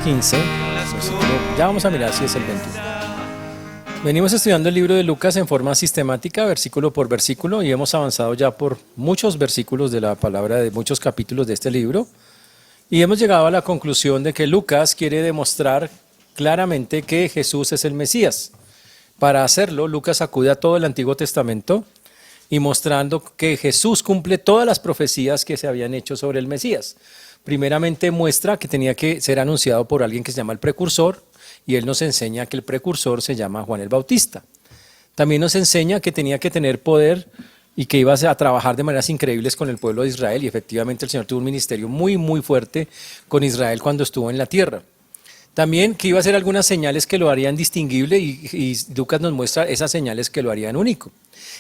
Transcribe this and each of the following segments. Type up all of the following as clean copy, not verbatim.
15, ya vamos a mirar si es el 21. Venimos estudiando el libro de Lucas en forma sistemática, versículo por versículo, y hemos avanzado ya por muchos versículos de la palabra, de muchos capítulos de este libro, y hemos llegado a la conclusión de que Lucas quiere demostrar claramente que Jesús es el Mesías. Para hacerlo, Lucas acude a todo el Antiguo Testamento y mostrando que Jesús cumple todas las profecías que se habían hecho sobre el Mesías. Primeramente muestra que tenía que ser anunciado por alguien que se llama el precursor, y él nos enseña que el precursor se llama Juan el Bautista. También nos enseña que tenía que tener poder y que iba a trabajar de maneras increíbles con el pueblo de Israel, y efectivamente el Señor tuvo un ministerio muy, muy fuerte con Israel cuando estuvo en la tierra. También que iba a hacer algunas señales que lo harían distinguible, y Lucas nos muestra esas señales que lo harían único.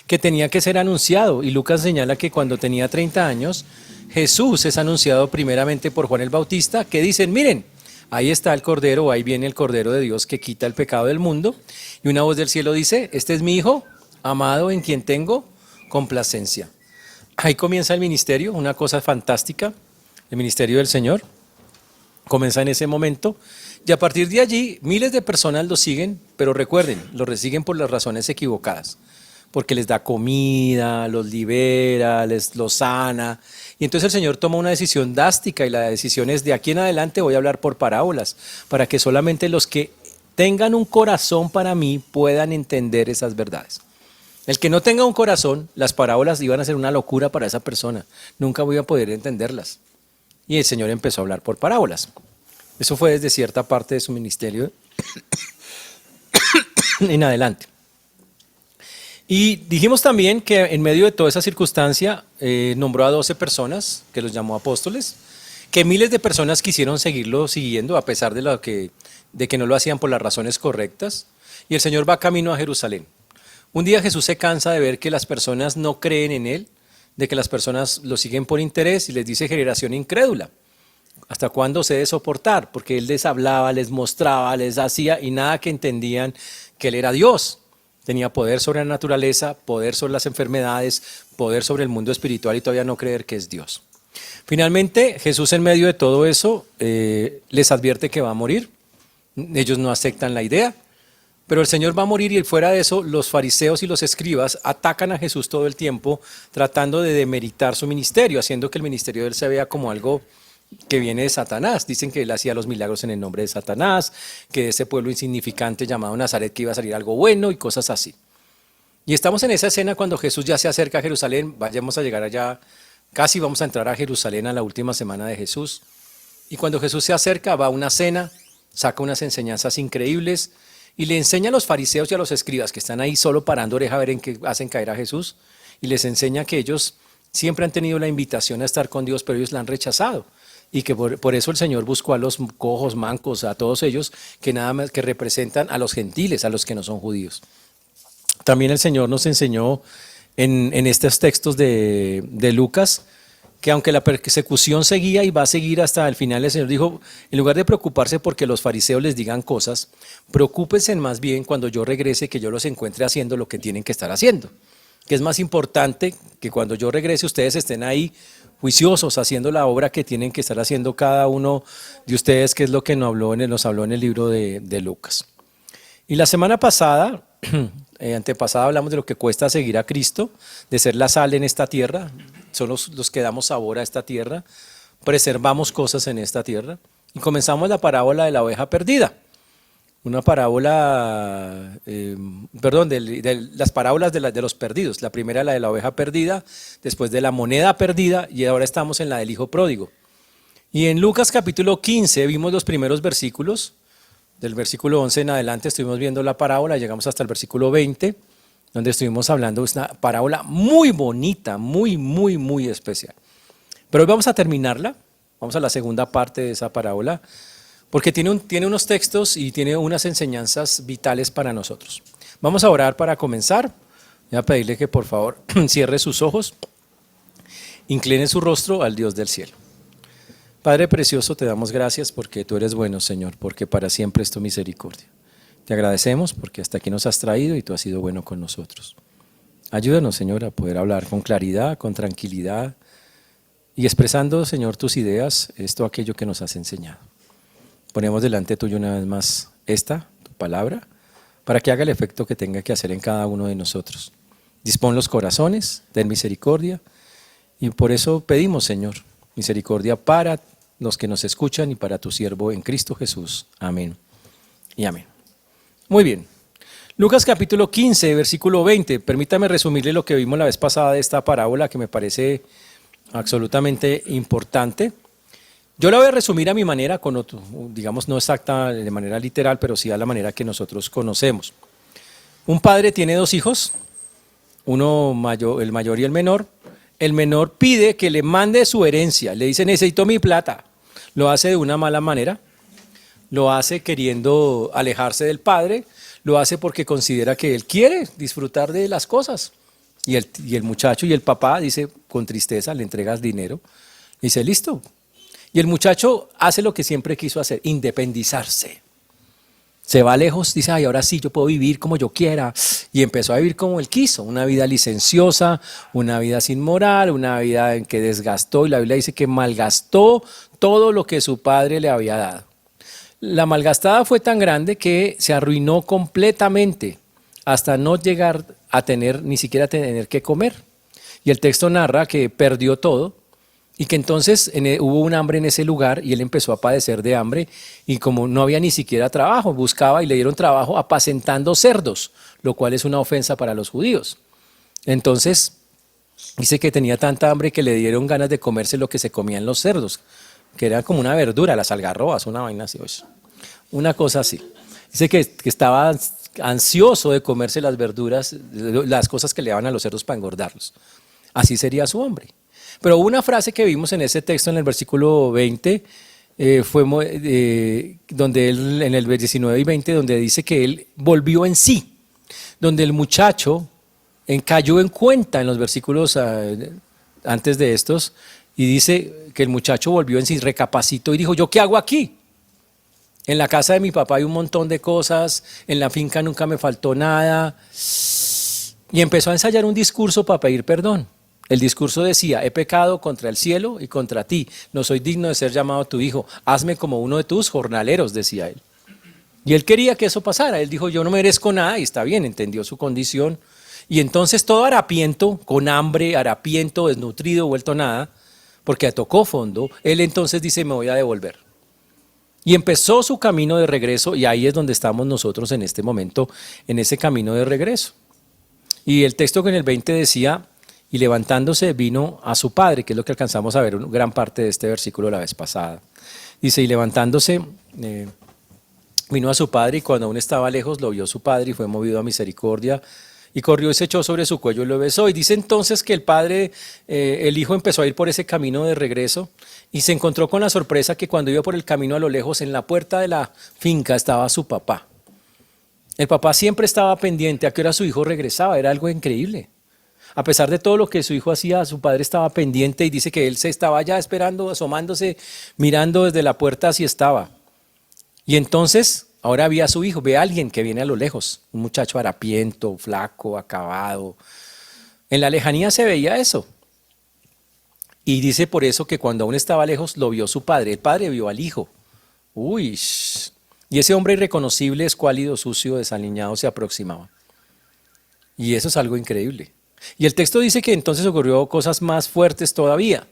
Que tenía que ser anunciado, y Lucas señala que cuando tenía 30 años, Jesús es anunciado primeramente por Juan el Bautista, que dicen, miren, ahí está el Cordero, ahí viene el Cordero de Dios que quita el pecado del mundo, y una voz del cielo dice, este es mi Hijo, amado en quien tengo complacencia. Ahí comienza el ministerio, una cosa fantástica, el ministerio del Señor, comienza en ese momento, y a partir de allí miles de personas lo siguen, pero recuerden, lo siguen por las razones equivocadas, porque les da comida, los libera, los sana. Y entonces el Señor toma una decisión drástica, y la decisión es, de aquí en adelante voy a hablar por parábolas, para que solamente los que tengan un corazón para mí puedan entender esas verdades. El que no tenga un corazón, las parábolas iban a ser una locura para esa persona, nunca voy a poder entenderlas. Y el Señor empezó a hablar por parábolas. Eso fue desde cierta parte de su ministerio en adelante. Y dijimos también que en medio de toda esa circunstancia nombró a 12 personas, que los llamó apóstoles, que miles de personas quisieron seguirlo siguiendo a pesar de que no lo hacían por las razones correctas, y el Señor va camino a Jerusalén. Un día Jesús se cansa de ver que las personas no creen en Él, de que las personas lo siguen por interés, y les dice, generación incrédula, ¿hasta cuándo se debe soportar? Porque Él les hablaba, les mostraba, les hacía, y nada que entendían que Él era Dios. Tenía poder sobre la naturaleza, poder sobre las enfermedades, poder sobre el mundo espiritual, y todavía no creer que es Dios. Finalmente, Jesús en medio de todo eso les advierte que va a morir. Ellos no aceptan la idea, pero el Señor va a morir, y fuera de eso, los fariseos y los escribas atacan a Jesús todo el tiempo, tratando de demeritar su ministerio, haciendo que el ministerio de Él se vea como algo que viene de Satanás. Dicen que Él hacía los milagros en el nombre de Satanás, que de ese pueblo insignificante llamado Nazaret que iba a salir algo bueno y cosas así. Y estamos en esa escena cuando Jesús ya se acerca a Jerusalén, vamos a llegar allá, casi vamos a entrar a Jerusalén a la última semana de Jesús. Y cuando Jesús se acerca, va a una cena, saca unas enseñanzas increíbles y le enseña a los fariseos y a los escribas que están ahí solo parando oreja a ver en qué hacen caer a Jesús, y les enseña que ellos siempre han tenido la invitación a estar con Dios, pero ellos la han rechazado. Y que por eso el Señor buscó a los cojos, mancos, a todos ellos, que nada más que representan a los gentiles, a los que no son judíos. También el Señor nos enseñó en estos textos de Lucas, que aunque la persecución seguía y va a seguir hasta el final, el Señor dijo, en lugar de preocuparse porque los fariseos les digan cosas, preocúpense más bien cuando yo regrese, que yo los encuentre haciendo lo que tienen que estar haciendo. Que es más importante que cuando yo regrese ustedes estén ahí juiciosos, haciendo la obra que tienen que estar haciendo cada uno de ustedes, que es lo que nos habló en el libro de Lucas. Y la semana pasada, antepasada, hablamos de lo que cuesta seguir a Cristo, de ser la sal en esta tierra, son los que damos sabor a esta tierra, preservamos cosas en esta tierra, y comenzamos la parábola de la oveja perdida. Una parábola, de las parábolas de los perdidos. La primera, la de la oveja perdida, después de la moneda perdida, y ahora estamos en la del hijo pródigo. Y en Lucas capítulo 15 vimos los primeros versículos, del versículo 11 en adelante estuvimos viendo la parábola, llegamos hasta el versículo 20, donde estuvimos hablando de una parábola muy bonita, muy, muy, muy especial. Pero hoy vamos a terminarla, vamos a la segunda parte de esa parábola, porque tiene unos textos y tiene unas enseñanzas vitales para nosotros. Vamos a orar para comenzar. Voy a pedirle que por favor cierre sus ojos, incline su rostro al Dios del cielo. Padre precioso, te damos gracias porque tú eres bueno, Señor, porque para siempre es tu misericordia. Te agradecemos porque hasta aquí nos has traído y tú has sido bueno con nosotros. Ayúdanos, Señor, a poder hablar con claridad, con tranquilidad y expresando, Señor, tus ideas, aquello que nos has enseñado. Ponemos delante tuyo una vez más tu palabra, para que haga el efecto que tenga que hacer en cada uno de nosotros. Dispón los corazones, ten misericordia, y por eso pedimos, Señor, misericordia para los que nos escuchan y para tu siervo en Cristo Jesús. Amén y amén. Muy bien. Lucas capítulo 15, versículo 20. Permítame resumirle lo que vimos la vez pasada de esta parábola que me parece absolutamente importante. Yo la voy a resumir a mi manera, digamos no exacta de manera literal, pero sí a la manera que nosotros conocemos. Un padre tiene dos hijos, uno mayor, el mayor y el menor. El menor pide que le mande su herencia, le dice necesito mi plata. Lo hace de una mala manera, lo hace queriendo alejarse del padre, lo hace porque considera que él quiere disfrutar de las cosas. Y el muchacho y el papá dice con tristeza, le entregas dinero, dice listo. Y el muchacho hace lo que siempre quiso hacer, independizarse. Se va lejos, dice, ay, ahora sí, yo puedo vivir como yo quiera. Y empezó a vivir como él quiso, una vida licenciosa, una vida sin moral, una vida en que desgastó, y la Biblia dice que malgastó todo lo que su padre le había dado. La malgastada fue tan grande que se arruinó completamente, hasta no llegar a tener, ni siquiera tener que comer. Y el texto narra que perdió todo, y que entonces hubo un hambre en ese lugar y él empezó a padecer de hambre y como no había ni siquiera trabajo, buscaba y le dieron trabajo apacentando cerdos, lo cual es una ofensa para los judíos. Entonces dice que tenía tanta hambre que le dieron ganas de comerse lo que se comían los cerdos, que era como una verdura, las algarrobas, una vaina así, una cosa así. Dice que estaba ansioso de comerse las verduras, las cosas que le daban a los cerdos para engordarlos. Así sería su hombre. Pero hubo una frase que vimos en ese texto, en el versículo 20, donde él, en el 19 y 20, donde dice que él volvió en sí, donde el muchacho cayó en cuenta en los versículos antes de estos, y dice que el muchacho volvió en sí, recapacitó y dijo, ¿yo qué hago aquí? En la casa de mi papá hay un montón de cosas, en la finca nunca me faltó nada, y empezó a ensayar un discurso para pedir perdón. El discurso decía, he pecado contra el cielo y contra ti, no soy digno de ser llamado tu hijo, hazme como uno de tus jornaleros, decía él. Y él quería que eso pasara, él dijo, yo no merezco nada, y está bien, entendió su condición. Y entonces todo harapiento, con hambre, harapiento, desnutrido, vuelto nada, porque tocó fondo, él entonces dice, me voy a devolver. Y empezó su camino de regreso, y ahí es donde estamos nosotros en este momento, en ese camino de regreso. Y el texto que en el 20 decía, y levantándose vino a su padre, que es lo que alcanzamos a ver gran parte de este versículo la vez pasada. Dice, y levantándose vino a su padre, y cuando aún estaba lejos lo vio su padre y fue movido a misericordia, y corrió y se echó sobre su cuello y lo besó. Y dice entonces que el hijo empezó a ir por ese camino de regreso y se encontró con la sorpresa que cuando iba por el camino a lo lejos, en la puerta de la finca estaba su papá. El papá siempre estaba pendiente a qué hora su hijo regresaba, era algo increíble. A pesar de todo lo que su hijo hacía, su padre estaba pendiente y dice que él se estaba ya esperando, asomándose, mirando desde la puerta si estaba. Y entonces, ahora había a su hijo, ve a alguien que viene a lo lejos, un muchacho harapiento, flaco, acabado. En la lejanía se veía eso. Y dice por eso que cuando aún estaba lejos lo vio su padre, el padre vio al hijo. Uy, y ese hombre irreconocible, escuálido, sucio, desaliñado se aproximaba. Y eso es algo increíble. Y el texto dice que entonces ocurrió cosas más fuertes todavía.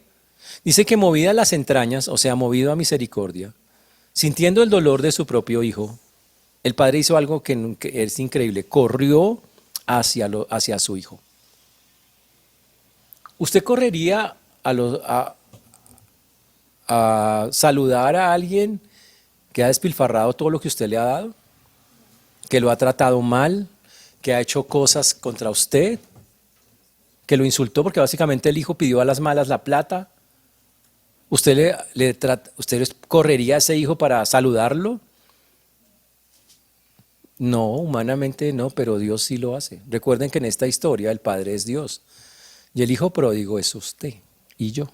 Dice que movida las entrañas, o sea, movido a misericordia, sintiendo el dolor de su propio hijo, el padre hizo algo que es increíble, corrió hacia su hijo. ¿Usted correría a saludar a alguien que ha despilfarrado todo lo que usted le ha dado? ¿Que lo ha tratado mal? ¿Que ha hecho cosas contra usted? ¿Que lo insultó porque básicamente el hijo pidió a las malas la plata? ¿Usted correría a ese hijo para saludarlo? No, humanamente no, pero Dios sí lo hace. Recuerden que en esta historia el Padre es Dios y el hijo pródigo es usted y yo.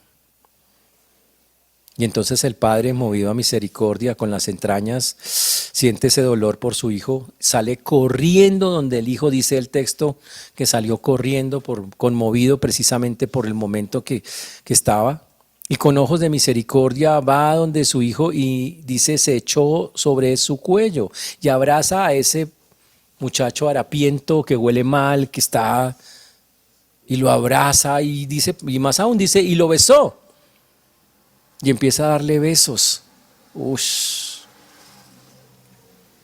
Y entonces el padre, movido a misericordia, con las entrañas, siente ese dolor por su hijo, sale corriendo donde el hijo, dice el texto, que salió corriendo, conmovido precisamente por el momento que estaba, y con ojos de misericordia va donde su hijo y dice, se echó sobre su cuello y abraza a ese muchacho harapiento que huele mal, que está, y lo abraza y dice, y más aún dice, y lo besó. Y empieza a darle besos. Ush.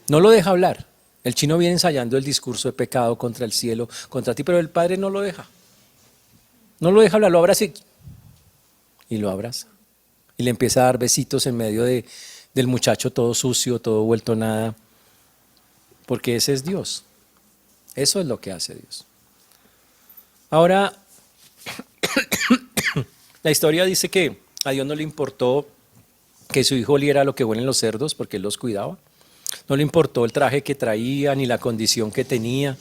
No lo deja hablar. El chino viene ensayando el discurso de pecado contra el cielo, contra ti, pero el padre no lo deja. No lo deja hablar, lo abraza y lo abraza. Y le empieza a dar besitos en medio del muchacho todo sucio, todo vuelto nada. Porque ese es Dios. Eso es lo que hace Dios. Ahora, la historia dice que a Dios no le importó que su hijo oliera lo que huelen los cerdos porque él los cuidaba. No le importó el traje que traía ni la condición que tenía,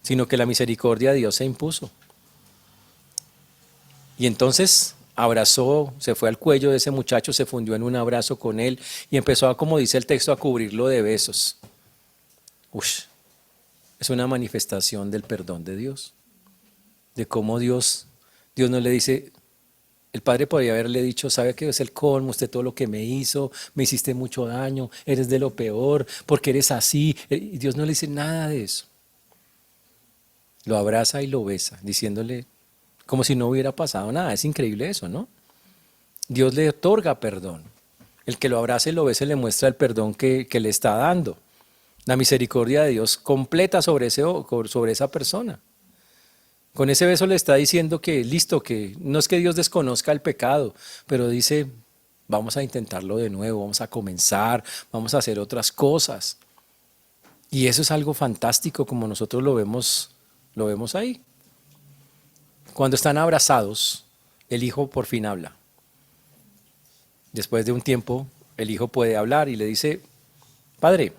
sino que la misericordia de Dios se impuso. Y entonces abrazó, se fue al cuello de ese muchacho, se fundió en un abrazo con él y empezó, a, como dice el texto, a cubrirlo de besos. Ush, es una manifestación del perdón de Dios, de cómo Dios no le dice, el padre podría haberle dicho, sabe que es el colmo, usted todo lo que me hizo, me hiciste mucho daño, eres de lo peor, porque eres así. Y Dios no le dice nada de eso. Lo abraza y lo besa, diciéndole como si no hubiera pasado nada. Es increíble eso, ¿no? Dios le otorga perdón. El que lo abraza y lo besa le muestra el perdón que le está dando. La misericordia de Dios completa sobre esa persona. Con ese beso le está diciendo que listo, que no es que Dios desconozca el pecado, pero dice, vamos a intentarlo de nuevo, vamos a comenzar, vamos a hacer otras cosas. Y eso es algo fantástico como nosotros lo vemos ahí. Cuando están abrazados, el hijo por fin habla. Después de un tiempo, el hijo puede hablar y le dice, Padre,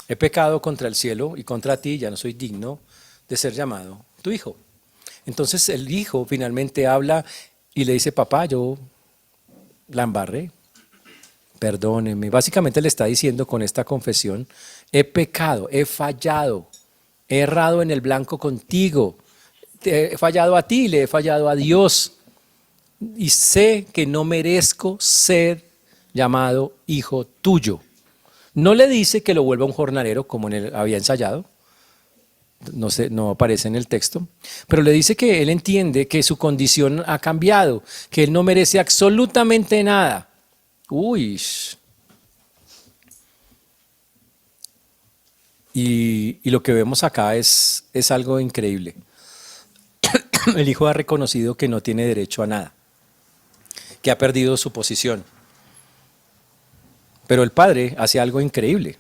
he pecado contra el cielo y contra ti, ya no soy digno de ser llamado tu hijo. Entonces el hijo finalmente habla y le dice, papá, yo la embarré, perdóneme. Básicamente le está diciendo con esta confesión, he pecado, he fallado, he errado en el blanco contigo, te he fallado a ti, le he fallado a Dios y sé que no merezco ser llamado hijo tuyo. No le dice que lo vuelva un jornalero como él había ensayado, no aparece en el texto, pero le dice que él entiende que su condición ha cambiado, que él no merece absolutamente nada. Uy. Y lo que vemos acá es algo increíble. El hijo ha reconocido que no tiene derecho a nada, que ha perdido su posición. Pero el padre hace algo increíble.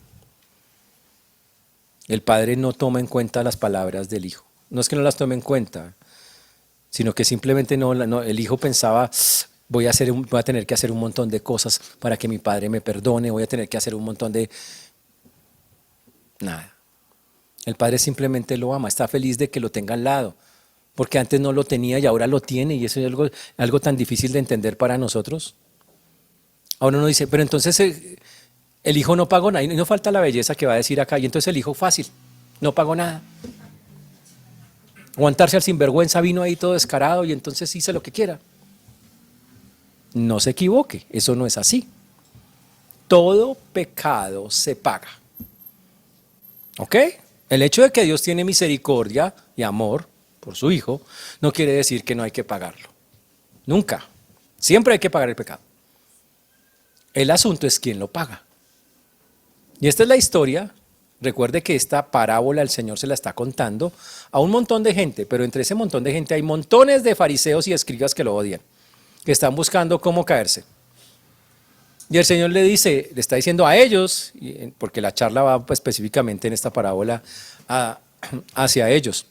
El padre no toma en cuenta las palabras del hijo. No es que no las tome en cuenta, sino que simplemente el hijo pensaba, voy a tener que hacer un montón de cosas para que mi padre me perdone, voy a tener que hacer un montón de... Nada. El padre simplemente lo ama, está feliz de que lo tenga al lado, porque antes no lo tenía y ahora lo tiene, y eso es algo tan difícil de entender para nosotros. Ahora uno dice, pero entonces el hijo no pagó nada, y no falta la belleza que va a decir acá, y entonces el hijo fácil, no pagó nada. Aguantarse al sinvergüenza, vino ahí todo descarado y entonces hice lo que quiera. No se equivoque, eso no es así. Todo pecado se paga. ¿Ok? El hecho de que Dios tiene misericordia y amor por su hijo no quiere decir que no hay que pagarlo. Nunca. Siempre hay que pagar el pecado. El asunto es quién lo paga. Y esta es la historia. Recuerde que esta parábola el Señor se la está contando a un montón de gente, pero entre ese montón de gente hay montones de fariseos y escribas que lo odian, que están buscando cómo caerse. Y el Señor le está diciendo a ellos, porque la charla va específicamente en esta parábola hacia ellos,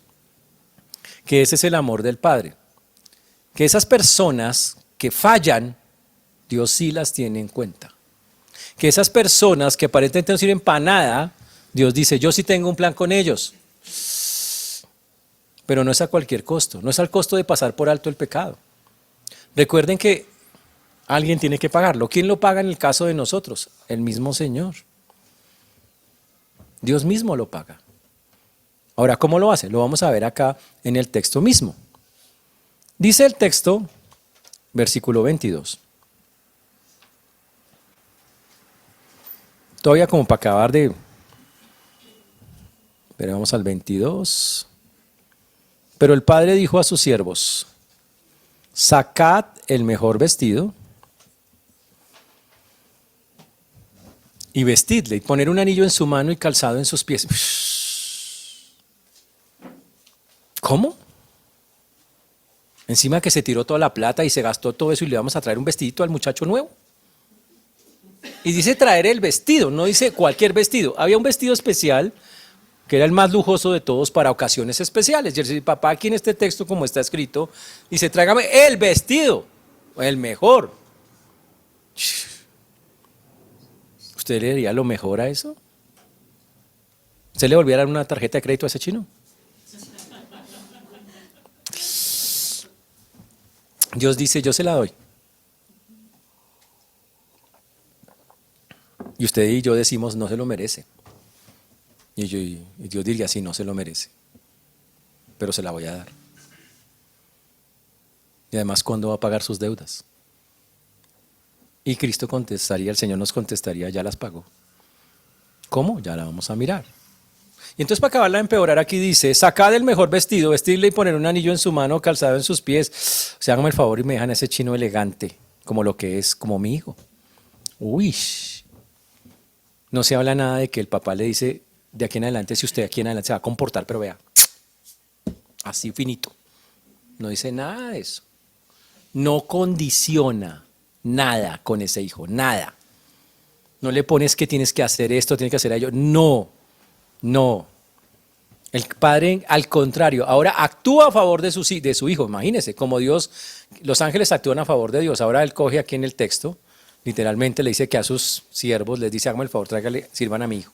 que ese es el amor del Padre. Que esas personas que fallan, Dios sí las tiene en cuenta. Que esas personas que aparentemente no sirven para nada, Dios dice, yo sí tengo un plan con ellos. Pero no es a cualquier costo, no es al costo de pasar por alto el pecado. Recuerden que alguien tiene que pagarlo. ¿Quién lo paga en el caso de nosotros? El mismo Señor. Dios mismo lo paga. Ahora, ¿cómo lo hace? Lo vamos a ver acá en el texto mismo. Dice el texto versículo 22. Todavía como para acabar de... Pero vamos al 22. Pero el padre dijo a sus siervos, sacad el mejor vestido y vestidle, y poner un anillo en su mano y calzado en sus pies. ¿Cómo? Encima que se tiró toda la plata y se gastó todo eso y le vamos a traer un vestidito al muchacho nuevo. Y dice traer el vestido, no dice cualquier vestido. Había un vestido especial que era el más lujoso de todos para ocasiones especiales. Y el papá aquí en este texto, como está escrito, dice tráigame el vestido, el mejor. ¿Usted le daría lo mejor a eso? ¿Usted le volviera a dar una tarjeta de crédito a ese chino? Dios dice, yo se la doy. Y usted y yo decimos, no se lo merece. Y Dios diría, sí, no se lo merece. Pero se la voy a dar. Y además, ¿cuándo va a pagar sus deudas? Y Cristo contestaría, el Señor nos contestaría, ya las pagó. ¿Cómo? Ya la vamos a mirar. Y entonces para acabarla de empeorar aquí dice, sacad el mejor vestido, vestirle y poner un anillo en su mano, calzado en sus pies. O sea, háganme el favor y me dejan ese chino elegante, como lo que es, como mi hijo. Uy. No se habla nada de que el papá le dice, de aquí en adelante, si usted aquí en adelante se va a comportar, pero vea, así finito. No dice nada de eso. No condiciona nada con ese hijo, nada. No le pones que tienes que hacer esto, tienes que hacer aquello. No, no. El padre, al contrario, ahora actúa a favor de su hijo. Imagínese, como Dios, los ángeles actúan a favor de Dios. Ahora él coge aquí en el texto, literalmente le dice que a sus siervos les dice, háganme el favor, tráigale, sirvan a mi hijo.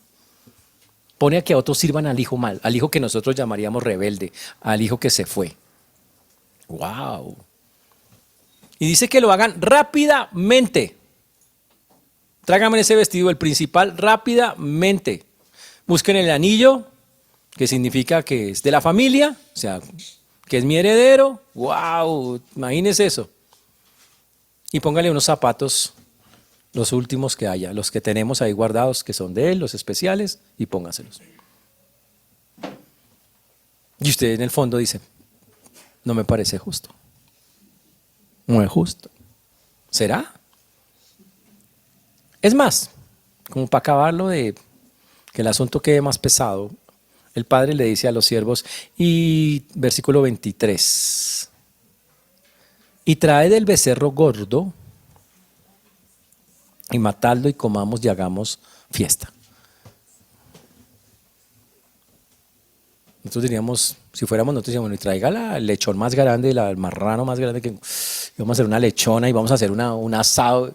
Pone a que a otros sirvan al hijo mal, al hijo que nosotros llamaríamos rebelde, al hijo que se fue. ¡Wow! Y dice que lo hagan rápidamente. Tráigame ese vestido, el principal, rápidamente. Busquen el anillo, que significa que es de la familia, o sea, que es mi heredero. ¡Wow! Imagínese eso. Y póngale unos zapatos, los últimos que haya, los que tenemos ahí guardados, que son de él, los especiales, y póngaselos. Y usted en el fondo dice, no me parece justo. No es justo. ¿Será? Es más, como para acabarlo de que el asunto quede más pesado, el padre le dice a los siervos, y versículo 23, y traed el becerro gordo, y matadlo y comamos y hagamos fiesta. Nosotros diríamos, si fuéramos nosotros, diríamos, bueno, y traiga el lechón más grande, el marrano más grande, que vamos a hacer una lechona y vamos a hacer un asado.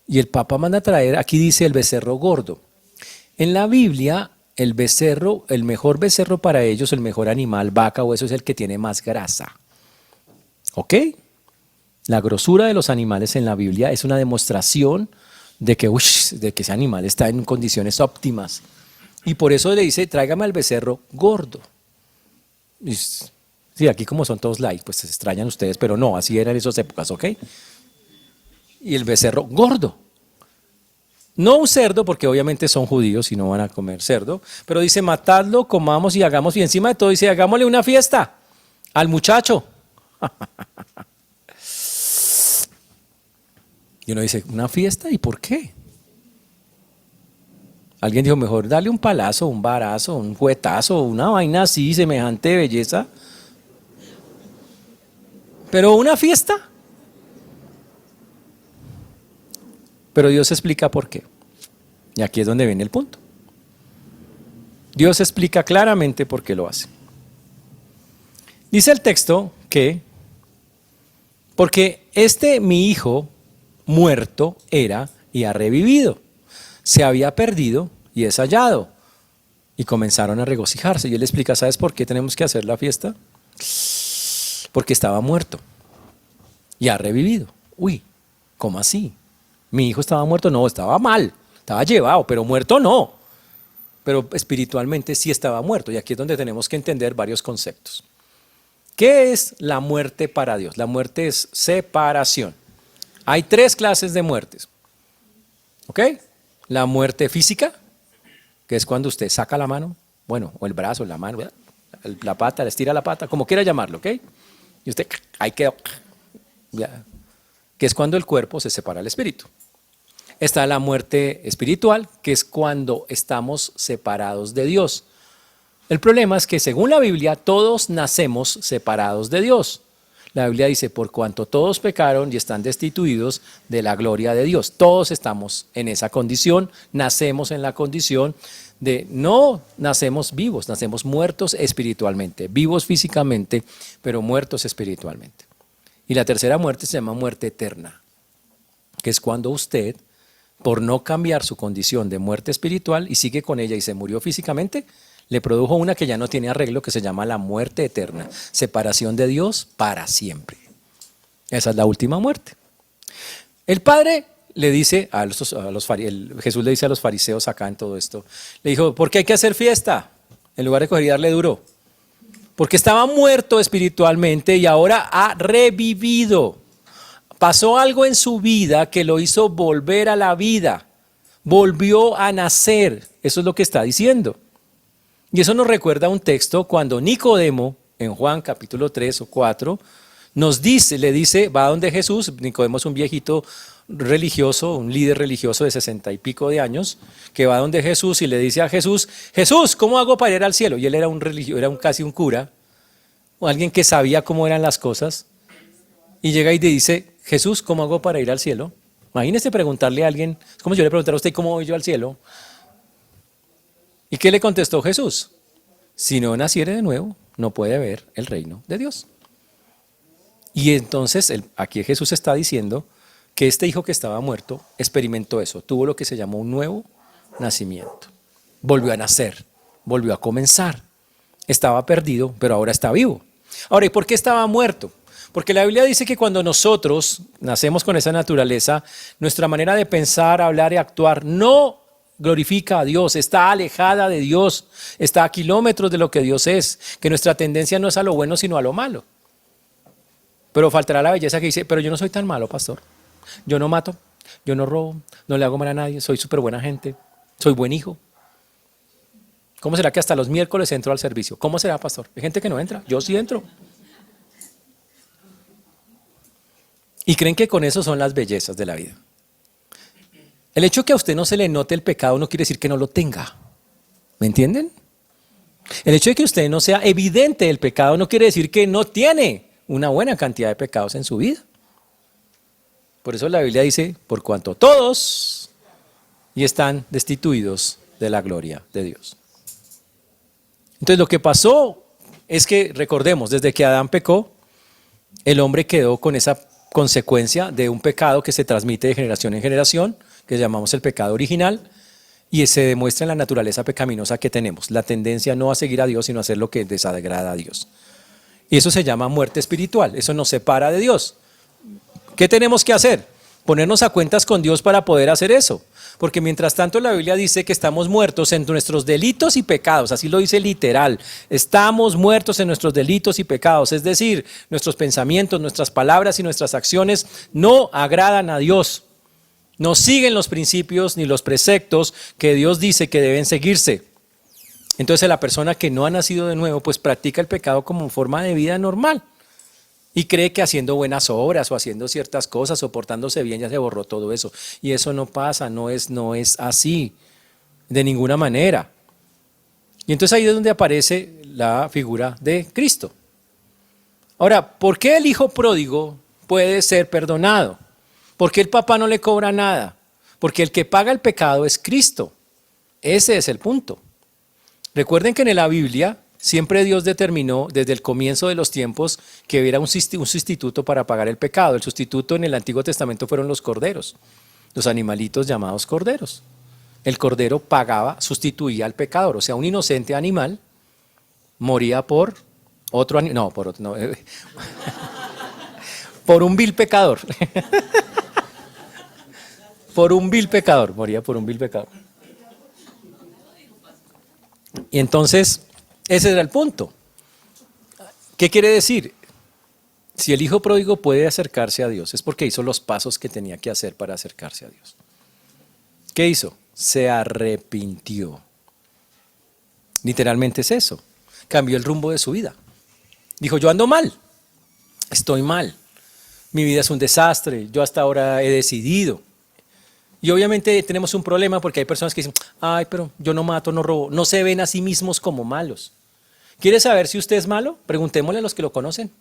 Y el Papa manda a traer, aquí dice el becerro gordo. En la Biblia, el becerro, el mejor becerro para ellos, el mejor animal, vaca o eso, es el que tiene más grasa. ¿Ok? La grosura de los animales en la Biblia es una demostración de que ese animal está en condiciones óptimas. Y por eso le dice, tráigame al becerro gordo. Y, sí, aquí como son todos light, pues se extrañan ustedes, pero no, así eran esas épocas, ¿ok? Y el becerro gordo. No un cerdo, porque obviamente son judíos y no van a comer cerdo, pero dice, matadlo, comamos y hagamos, y encima de todo dice, hagámosle una fiesta al muchacho. Y uno dice, ¿una fiesta? ¿Y por qué? Alguien dijo, mejor darle un palazo, un varazo, un juetazo, una vaina así, semejante belleza. Pero una fiesta. Pero Dios explica por qué. Y aquí es donde viene el punto. Dios explica claramente por qué lo hace. Dice el texto que, porque mi hijo muerto era y ha revivido. Se había perdido y es hallado. Y comenzaron a regocijarse. Y él explica, ¿sabes por qué tenemos que hacer la fiesta? Porque estaba muerto y ha revivido. Uy, ¿cómo así? Mi hijo estaba muerto, no, estaba mal, estaba llevado, pero muerto no. Pero espiritualmente sí estaba muerto. Y aquí es donde tenemos que entender varios conceptos. ¿Qué es la muerte para Dios? La muerte es separación. Hay tres clases de muertes. ¿Ok? La muerte física, que es cuando usted saca la mano, bueno, o el brazo, la mano, ¿verdad? La pata, le estira la pata, como quiera llamarlo, ¿ok? Y usted, ahí quedó, ya, que es cuando el cuerpo se separa del espíritu. Está la muerte espiritual, que es cuando estamos separados de Dios. El problema es que según la Biblia, todos nacemos separados de Dios. La Biblia dice, por cuanto todos pecaron y están destituidos de la gloria de Dios. Todos estamos en esa condición, nacemos en la condición de no nacemos vivos, nacemos muertos espiritualmente, vivos físicamente, pero muertos espiritualmente. Y la tercera muerte se llama muerte eterna, que es cuando usted, por no cambiar su condición de muerte espiritual y sigue con ella y se murió físicamente, le produjo una que ya no tiene arreglo, que se llama la muerte eterna, separación de Dios para siempre. Esa es la última muerte. El Padre le dice Jesús le dice a los fariseos acá en todo esto, le dijo, ¿por qué hay que hacer fiesta? En lugar de coger y darle duro. Porque estaba muerto espiritualmente y ahora ha revivido. Pasó algo en su vida que lo hizo volver a la vida. Volvió a nacer. Eso es lo que está diciendo. Y eso nos recuerda un texto cuando Nicodemo, en Juan capítulo 3 o 4, le dice, va donde Jesús. Nicodemo es un viejito religioso, un líder religioso de 60 y pico de años, que va donde Jesús y le dice a Jesús, Jesús, ¿cómo hago para ir al cielo? Y él era casi un cura, o alguien que sabía cómo eran las cosas, y llega y le dice, Jesús, ¿cómo hago para ir al cielo? Imagínese preguntarle a alguien, es como si yo le preguntara a usted, ¿cómo voy yo al cielo? ¿Y qué le contestó Jesús? Si no naciere de nuevo, no puede ver el reino de Dios. Y entonces aquí Jesús está diciendo que este hijo que estaba muerto experimentó eso, tuvo lo que se llamó un nuevo nacimiento. Volvió a nacer, volvió a comenzar. Estaba perdido, pero ahora está vivo. Ahora, ¿y por qué estaba muerto? Porque la Biblia dice que cuando nosotros nacemos con esa naturaleza, nuestra manera de pensar, hablar y actuar no glorifica a Dios, está alejada de Dios, está a kilómetros de lo que Dios es, que nuestra tendencia no es a lo bueno sino a lo malo. Pero faltará la belleza que dice, pero yo no soy tan malo, pastor. Yo no mato, yo no robo, no le hago mal a nadie, soy súper buena gente, soy buen hijo. ¿Cómo será que hasta los miércoles entro al servicio? ¿Cómo será, pastor? Hay gente que no entra, yo sí entro. Y creen que con eso son las bellezas de la vida. El hecho de que a usted no se le note el pecado no quiere decir que no lo tenga. ¿Me entienden? El hecho de que usted no sea evidente el pecado no quiere decir que no tiene una buena cantidad de pecados en su vida. Por eso la Biblia dice, por cuanto todos y están destituidos de la gloria de Dios. Entonces lo que pasó es que, recordemos, desde que Adán pecó, el hombre quedó con esa consecuencia de un pecado que se transmite de generación en generación, que llamamos el pecado original, y se demuestra en la naturaleza pecaminosa que tenemos, la tendencia no a seguir a Dios, sino a hacer lo que desagrada a Dios. Y eso se llama muerte espiritual, eso nos separa de Dios. ¿Qué tenemos que hacer? Ponernos a cuentas con Dios para poder hacer eso. Porque mientras tanto la Biblia dice que estamos muertos en nuestros delitos y pecados, así lo dice literal. Estamos muertos en nuestros delitos y pecados, es decir, nuestros pensamientos, nuestras palabras y nuestras acciones no agradan a Dios. No siguen los principios ni los preceptos que Dios dice que deben seguirse. Entonces la persona que no ha nacido de nuevo pues practica el pecado como forma de vida normal. Y cree que haciendo buenas obras o haciendo ciertas cosas o portándose bien ya se borró todo eso. Y eso no pasa, no es así, de ninguna manera. Y entonces ahí es donde aparece la figura de Cristo. Ahora, ¿por qué el hijo pródigo puede ser perdonado? ¿Por qué el papá no le cobra nada? Porque el que paga el pecado es Cristo. Ese es el punto. Recuerden que en la Biblia siempre Dios determinó desde el comienzo de los tiempos que hubiera un sustituto para pagar el pecado. El sustituto en el Antiguo Testamento fueron los corderos, los animalitos llamados corderos. El cordero pagaba, sustituía al pecador, o sea, un inocente animal moría por otro animal, no, por otro, no, por un vil pecador. Por un vil pecador, moría por un vil pecador. Y entonces, ese era el punto. ¿Qué quiere decir? Si el hijo pródigo puede acercarse a Dios, es porque hizo los pasos que tenía que hacer para acercarse a Dios. ¿Qué hizo? Se arrepintió. Literalmente es eso. Cambió el rumbo de su vida. Dijo, yo ando mal, estoy mal, mi vida es un desastre, yo hasta ahora he decidido. Y obviamente tenemos un problema porque hay personas que dicen, ay, pero yo no mato, no robo, no se ven a sí mismos como malos. ¿Quiere saber si usted es malo? Preguntémosle a los que lo conocen.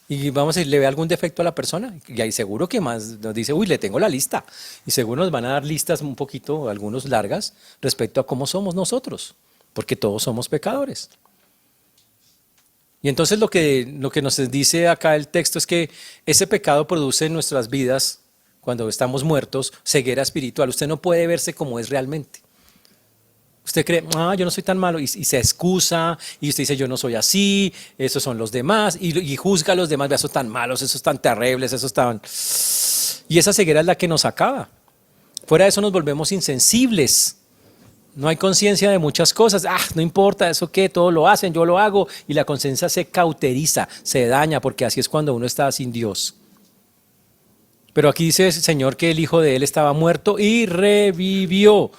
Y vamos a decir, ¿le ve algún defecto a la persona? Y ahí seguro que más nos dice, uy, le tengo la lista. Y seguro nos van a dar listas un poquito, algunos largas, respecto a cómo somos nosotros, porque todos somos pecadores. Y entonces lo que nos dice acá el texto es que ese pecado produce en nuestras vidas, cuando estamos muertos, ceguera espiritual. Usted no puede verse como es realmente. Usted cree, yo no soy tan malo, y se excusa, y usted dice, yo no soy así, esos son los demás, y juzga a los demás, vea, esos tan malos, esos tan terribles, esos tan... Y esa ceguera es la que nos acaba. Fuera de eso nos volvemos insensibles. No hay conciencia de muchas cosas. No importa, eso qué, todo lo hacen, yo lo hago. Y la conciencia se cauteriza, se daña, porque así es cuando uno está sin Dios. Pero aquí dice el Señor que el hijo de él estaba muerto y revivió.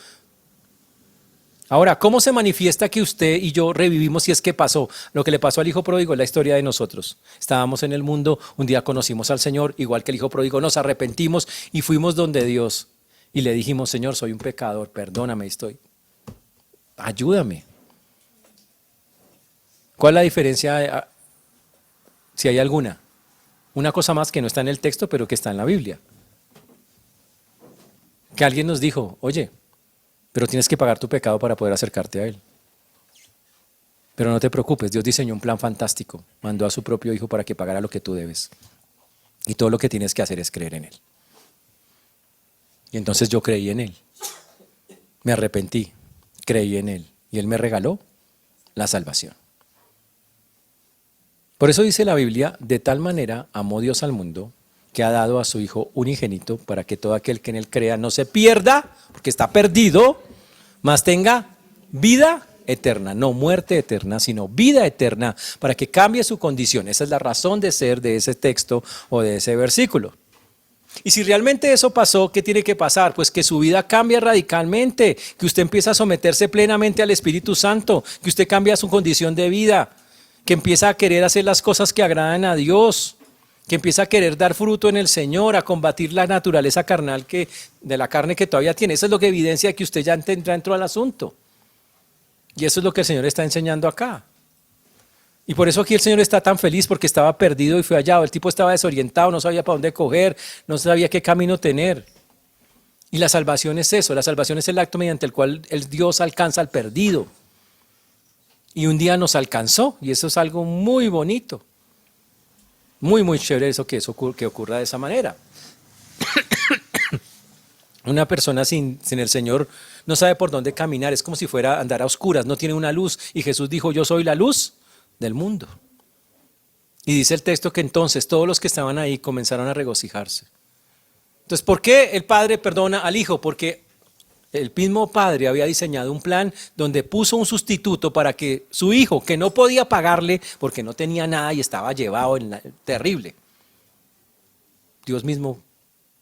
Ahora, ¿cómo se manifiesta que usted y yo revivimos si es que pasó? Lo que le pasó al hijo pródigo es la historia de nosotros. Estábamos en el mundo, un día conocimos al Señor, igual que el hijo pródigo, nos arrepentimos y fuimos donde Dios. Y le dijimos, Señor, soy un pecador, perdóname, ayúdame. ¿Cuál es la diferencia, si hay alguna? Una cosa más que no está en el texto, pero que está en la Biblia. Que alguien nos dijo, oye, pero tienes que pagar tu pecado para poder acercarte a Él. Pero no te preocupes, Dios diseñó un plan fantástico. Mandó a su propio hijo para que pagara lo que tú debes. Y todo lo que tienes que hacer es creer en Él. Y entonces yo creí en Él. Me arrepentí, creí en Él. Y Él me regaló la salvación. Por eso dice la Biblia, de tal manera amó Dios al mundo, que ha dado a su Hijo unigénito para que todo aquel que en Él crea no se pierda, porque está perdido, mas tenga vida eterna, no muerte eterna, sino vida eterna, para que cambie su condición. Esa es la razón de ser de ese texto o de ese versículo. Y si realmente eso pasó, ¿qué tiene que pasar? Pues que su vida cambie radicalmente, que usted empiece a someterse plenamente al Espíritu Santo, que usted cambie su condición de vida, que empiece a querer hacer las cosas que agradan a Dios, que empieza a querer dar fruto en el Señor, a combatir la naturaleza carnal de la carne que todavía tiene. Eso es lo que evidencia que usted ya entró al asunto. Y eso es lo que el Señor está enseñando acá. Y por eso aquí el Señor está tan feliz, porque estaba perdido y fue hallado. El tipo estaba desorientado, no sabía para dónde coger, no sabía qué camino tener. Y la salvación es eso, la salvación es el acto mediante el cual el Dios alcanza al perdido. Y un día nos alcanzó, y eso es algo muy bonito. Muy, muy chévere que ocurra de esa manera. Una persona sin el Señor no sabe por dónde caminar, es como si fuera a andar a oscuras, no tiene una luz. Y Jesús dijo, yo soy la luz del mundo. Y dice el texto que entonces todos los que estaban ahí comenzaron a regocijarse. Entonces, ¿por qué el Padre perdona al Hijo? Porque el mismo Padre había diseñado un plan donde puso un sustituto para que su hijo, que no podía pagarle porque no tenía nada y estaba llevado terrible, Dios mismo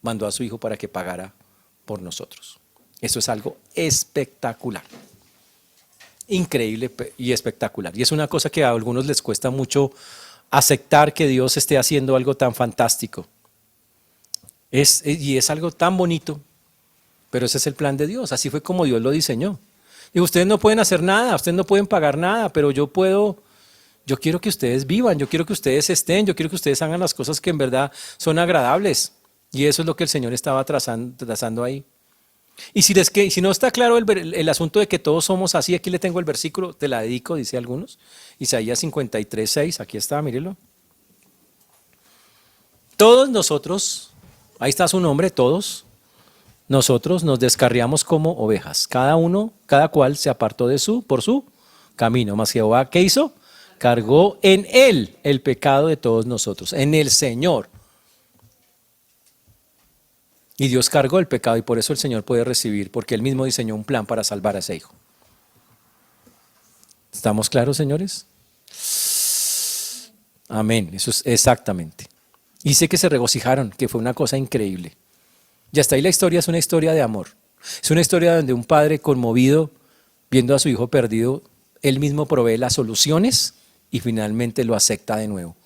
mandó a su hijo para que pagara por nosotros. Eso es algo espectacular, increíble y espectacular. Y es una cosa que a algunos les cuesta mucho aceptar, que Dios esté haciendo algo tan fantástico. Y es algo tan bonito. Pero ese es el plan de Dios, así fue como Dios lo diseñó. Y ustedes no pueden hacer nada, ustedes no pueden pagar nada, pero yo quiero que ustedes vivan, yo quiero que ustedes estén, yo quiero que ustedes hagan las cosas que en verdad son agradables. Y eso es lo que el Señor estaba trazando ahí. Y si no está claro el asunto de que todos somos así, aquí le tengo el versículo, te la dedico, dice algunos, Isaías 53:6, aquí está, mírelo. Todos nosotros, ahí está su nombre, todos. Nosotros nos descarriamos como ovejas, cada cual se apartó por su camino. Mas Jehová, ¿qué hizo? Cargó en Él el pecado de todos nosotros, en el Señor. Y Dios cargó el pecado y por eso el Señor puede recibir, porque Él mismo diseñó un plan para salvar a ese hijo. ¿Estamos claros, señores? Amén, eso es exactamente. Y sé que se regocijaron, que fue una cosa increíble. Y hasta ahí la historia es una historia de amor. Es una historia donde un padre conmovido, viendo a su hijo perdido, él mismo provee las soluciones y finalmente lo acepta de nuevo.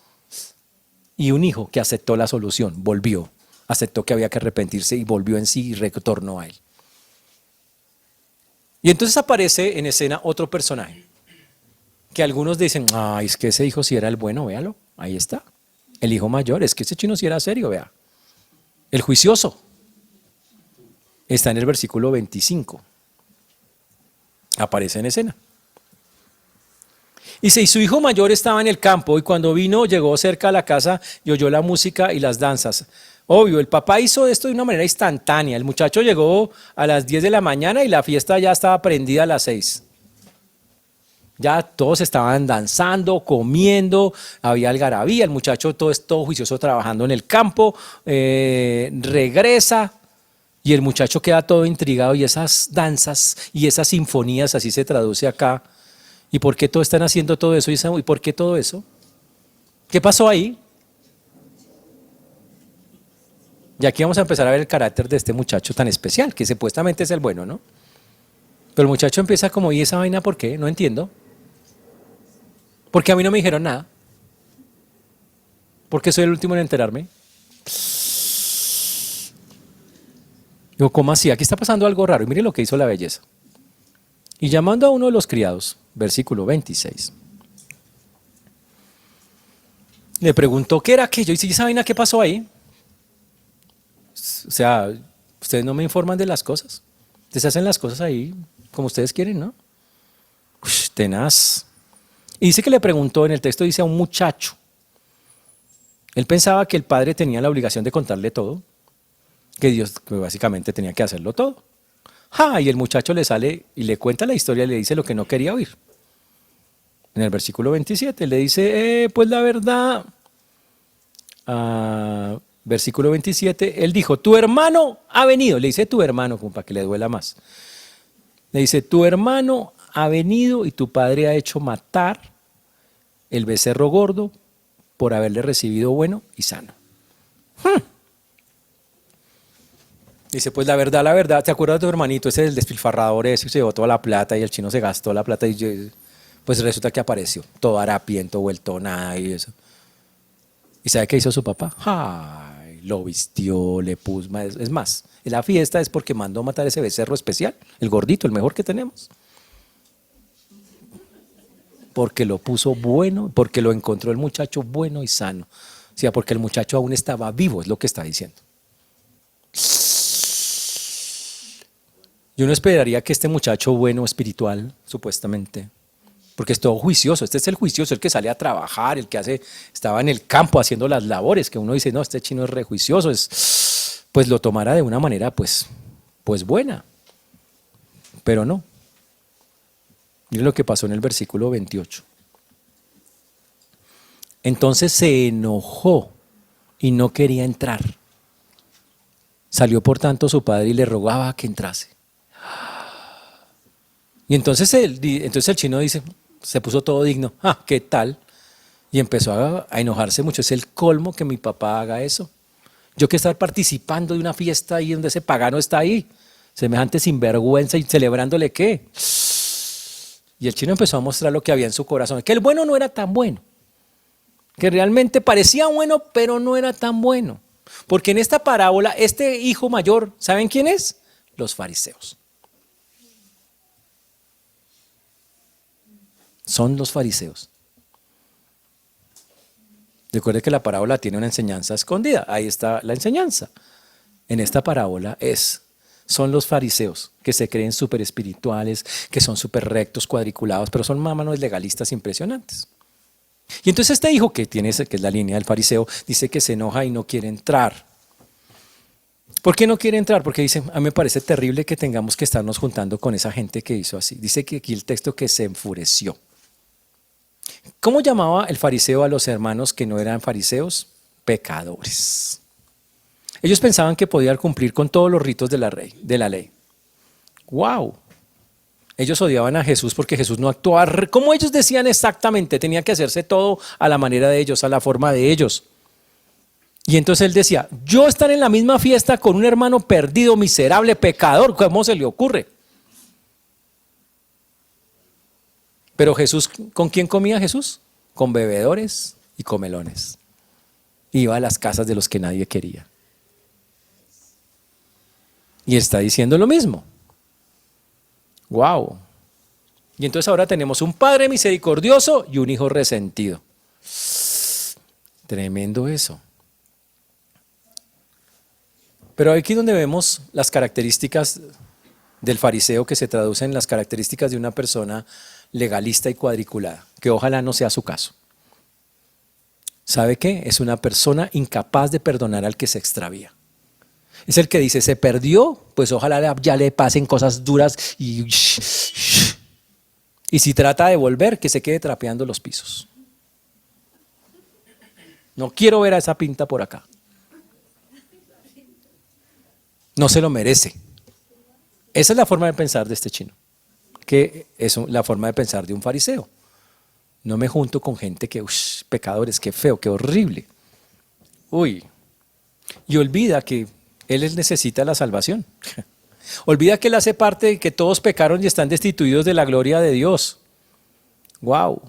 Y un hijo que aceptó la solución, volvió, aceptó que había que arrepentirse y volvió en sí y retornó a él. Y entonces aparece en escena otro personaje, que algunos dicen, ay, es que ese hijo sí era el bueno, véalo, ahí está. El hijo mayor, es que ese chino sí era serio, vea. El juicioso. Está en el versículo 25. Aparece en escena. Dice, y su hijo mayor estaba en el campo y cuando vino llegó cerca a la casa y oyó la música y las danzas. Obvio, el papá hizo esto de una manera instantánea. El muchacho llegó a las 10 de la mañana y la fiesta ya estaba prendida a las 6. Ya todos estaban danzando, comiendo, había algarabía, el muchacho todo juicioso trabajando en el campo, regresa y el muchacho queda todo intrigado y esas danzas y esas sinfonías, así se traduce acá. ¿Y por qué todos están haciendo todo eso? ¿Y por qué todo eso? ¿Qué pasó ahí? Y aquí vamos a empezar a ver el carácter de este muchacho tan especial, que supuestamente es el bueno, ¿no? Pero el muchacho empieza como, ¿y esa vaina por qué? No entiendo. Porque a mí no me dijeron nada. Porque soy el último en enterarme. Digo, ¿cómo así? Aquí está pasando algo raro. Y mire lo que hizo la belleza. Y llamando a uno de los criados, versículo 26, le preguntó qué era aquello. Y dice, ¿y esa vaina qué pasó ahí? O sea, ustedes no me informan de las cosas. Ustedes hacen las cosas ahí como ustedes quieren, ¿no? Ush, tenaz. Y dice que le preguntó, en el texto dice a un muchacho. Él pensaba que el padre tenía la obligación de contarle todo, que Dios básicamente tenía que hacerlo todo. Y el muchacho le sale y le cuenta la historia y le dice lo que no quería oír. En el versículo 27 le dice, pues la verdad, versículo 27, él dijo, tu hermano ha venido. Le dice tu hermano, como para que le duela más. Le dice, tu hermano ha venido y tu padre ha hecho matar el becerro gordo por haberle recibido bueno y sano. Dice, pues la verdad, ¿te acuerdas de tu hermanito? Ese es el despilfarrador, ese se llevó toda la plata y el chino se gastó la plata y pues resulta que apareció, todo harapiento, vuelto nada y eso. ¿Y sabe qué hizo su papá? Lo vistió, le puso, es más, la fiesta es porque mandó matar ese becerro especial, el gordito, el mejor que tenemos. Porque lo puso bueno, porque lo encontró el muchacho bueno y sano. O sea, porque el muchacho aún estaba vivo, es lo que está diciendo. Yo no esperaría que este muchacho bueno, espiritual, supuestamente, porque es todo juicioso, este es el juicioso, el que sale a trabajar, el que estaba en el campo haciendo las labores, que uno dice, no, este chino es re juicioso, pues lo tomara de una manera, pues buena, pero no. Miren lo que pasó en el versículo 28. Entonces se enojó y no quería entrar. Salió por tanto su padre y le rogaba que entrase. Y entonces el chino dice, se puso todo digno, ¿qué tal? Y empezó a enojarse mucho, es el colmo que mi papá haga eso. Yo que estar participando de una fiesta ahí donde ese pagano está ahí, semejante sinvergüenza y celebrándole qué. Y el chino empezó a mostrar lo que había en su corazón, que el bueno no era tan bueno, que realmente parecía bueno, pero no era tan bueno. Porque en esta parábola, este hijo mayor, ¿saben quién es? Los fariseos. Son los fariseos. Recuerde que la parábola tiene una enseñanza escondida. Ahí está la enseñanza. En esta parábola son los fariseos que se creen súper espirituales, que son súper rectos, cuadriculados, pero son mámanos legalistas impresionantes. Y entonces este hijo que es la línea del fariseo, dice que se enoja y no quiere entrar. ¿Por qué no quiere entrar? Porque dice, a mí me parece terrible que tengamos que estarnos juntando con esa gente que hizo así. Dice que aquí el texto que se enfureció. ¿Cómo llamaba el fariseo a los hermanos que no eran fariseos? Pecadores. Ellos pensaban que podían cumplir con todos los ritos de la ley. ¡Wow! Ellos odiaban a Jesús porque Jesús no actuaba como ellos decían exactamente, tenía que hacerse todo a la manera de ellos, a la forma de ellos. Y entonces él decía, yo estar en la misma fiesta con un hermano perdido, miserable, pecador, ¿cómo se le ocurre? Pero Jesús, ¿con quién comía Jesús? Con bebedores y comelones. Iba a las casas de los que nadie quería. Y está diciendo lo mismo. Wow. Y entonces ahora tenemos un padre misericordioso y un hijo resentido. Tremendo eso. Pero aquí es donde vemos las características del fariseo que se traducen en las características de una persona legalista y cuadriculada, que ojalá no sea su caso. ¿Sabe qué? Es una persona incapaz de perdonar al que se extravía. Es el que dice, se perdió, pues ojalá ya le pasen cosas duras y si trata de volver, que se quede trapeando los pisos. No quiero ver a esa pinta por acá. No se lo merece. Esa es la forma de pensar de este chino, que es la forma de pensar de un fariseo. No me junto con gente que, pecadores, qué feo, qué horrible. Uy, y olvida que él necesita la salvación. Olvida que él hace parte de que todos pecaron y están destituidos de la gloria de Dios. Wow.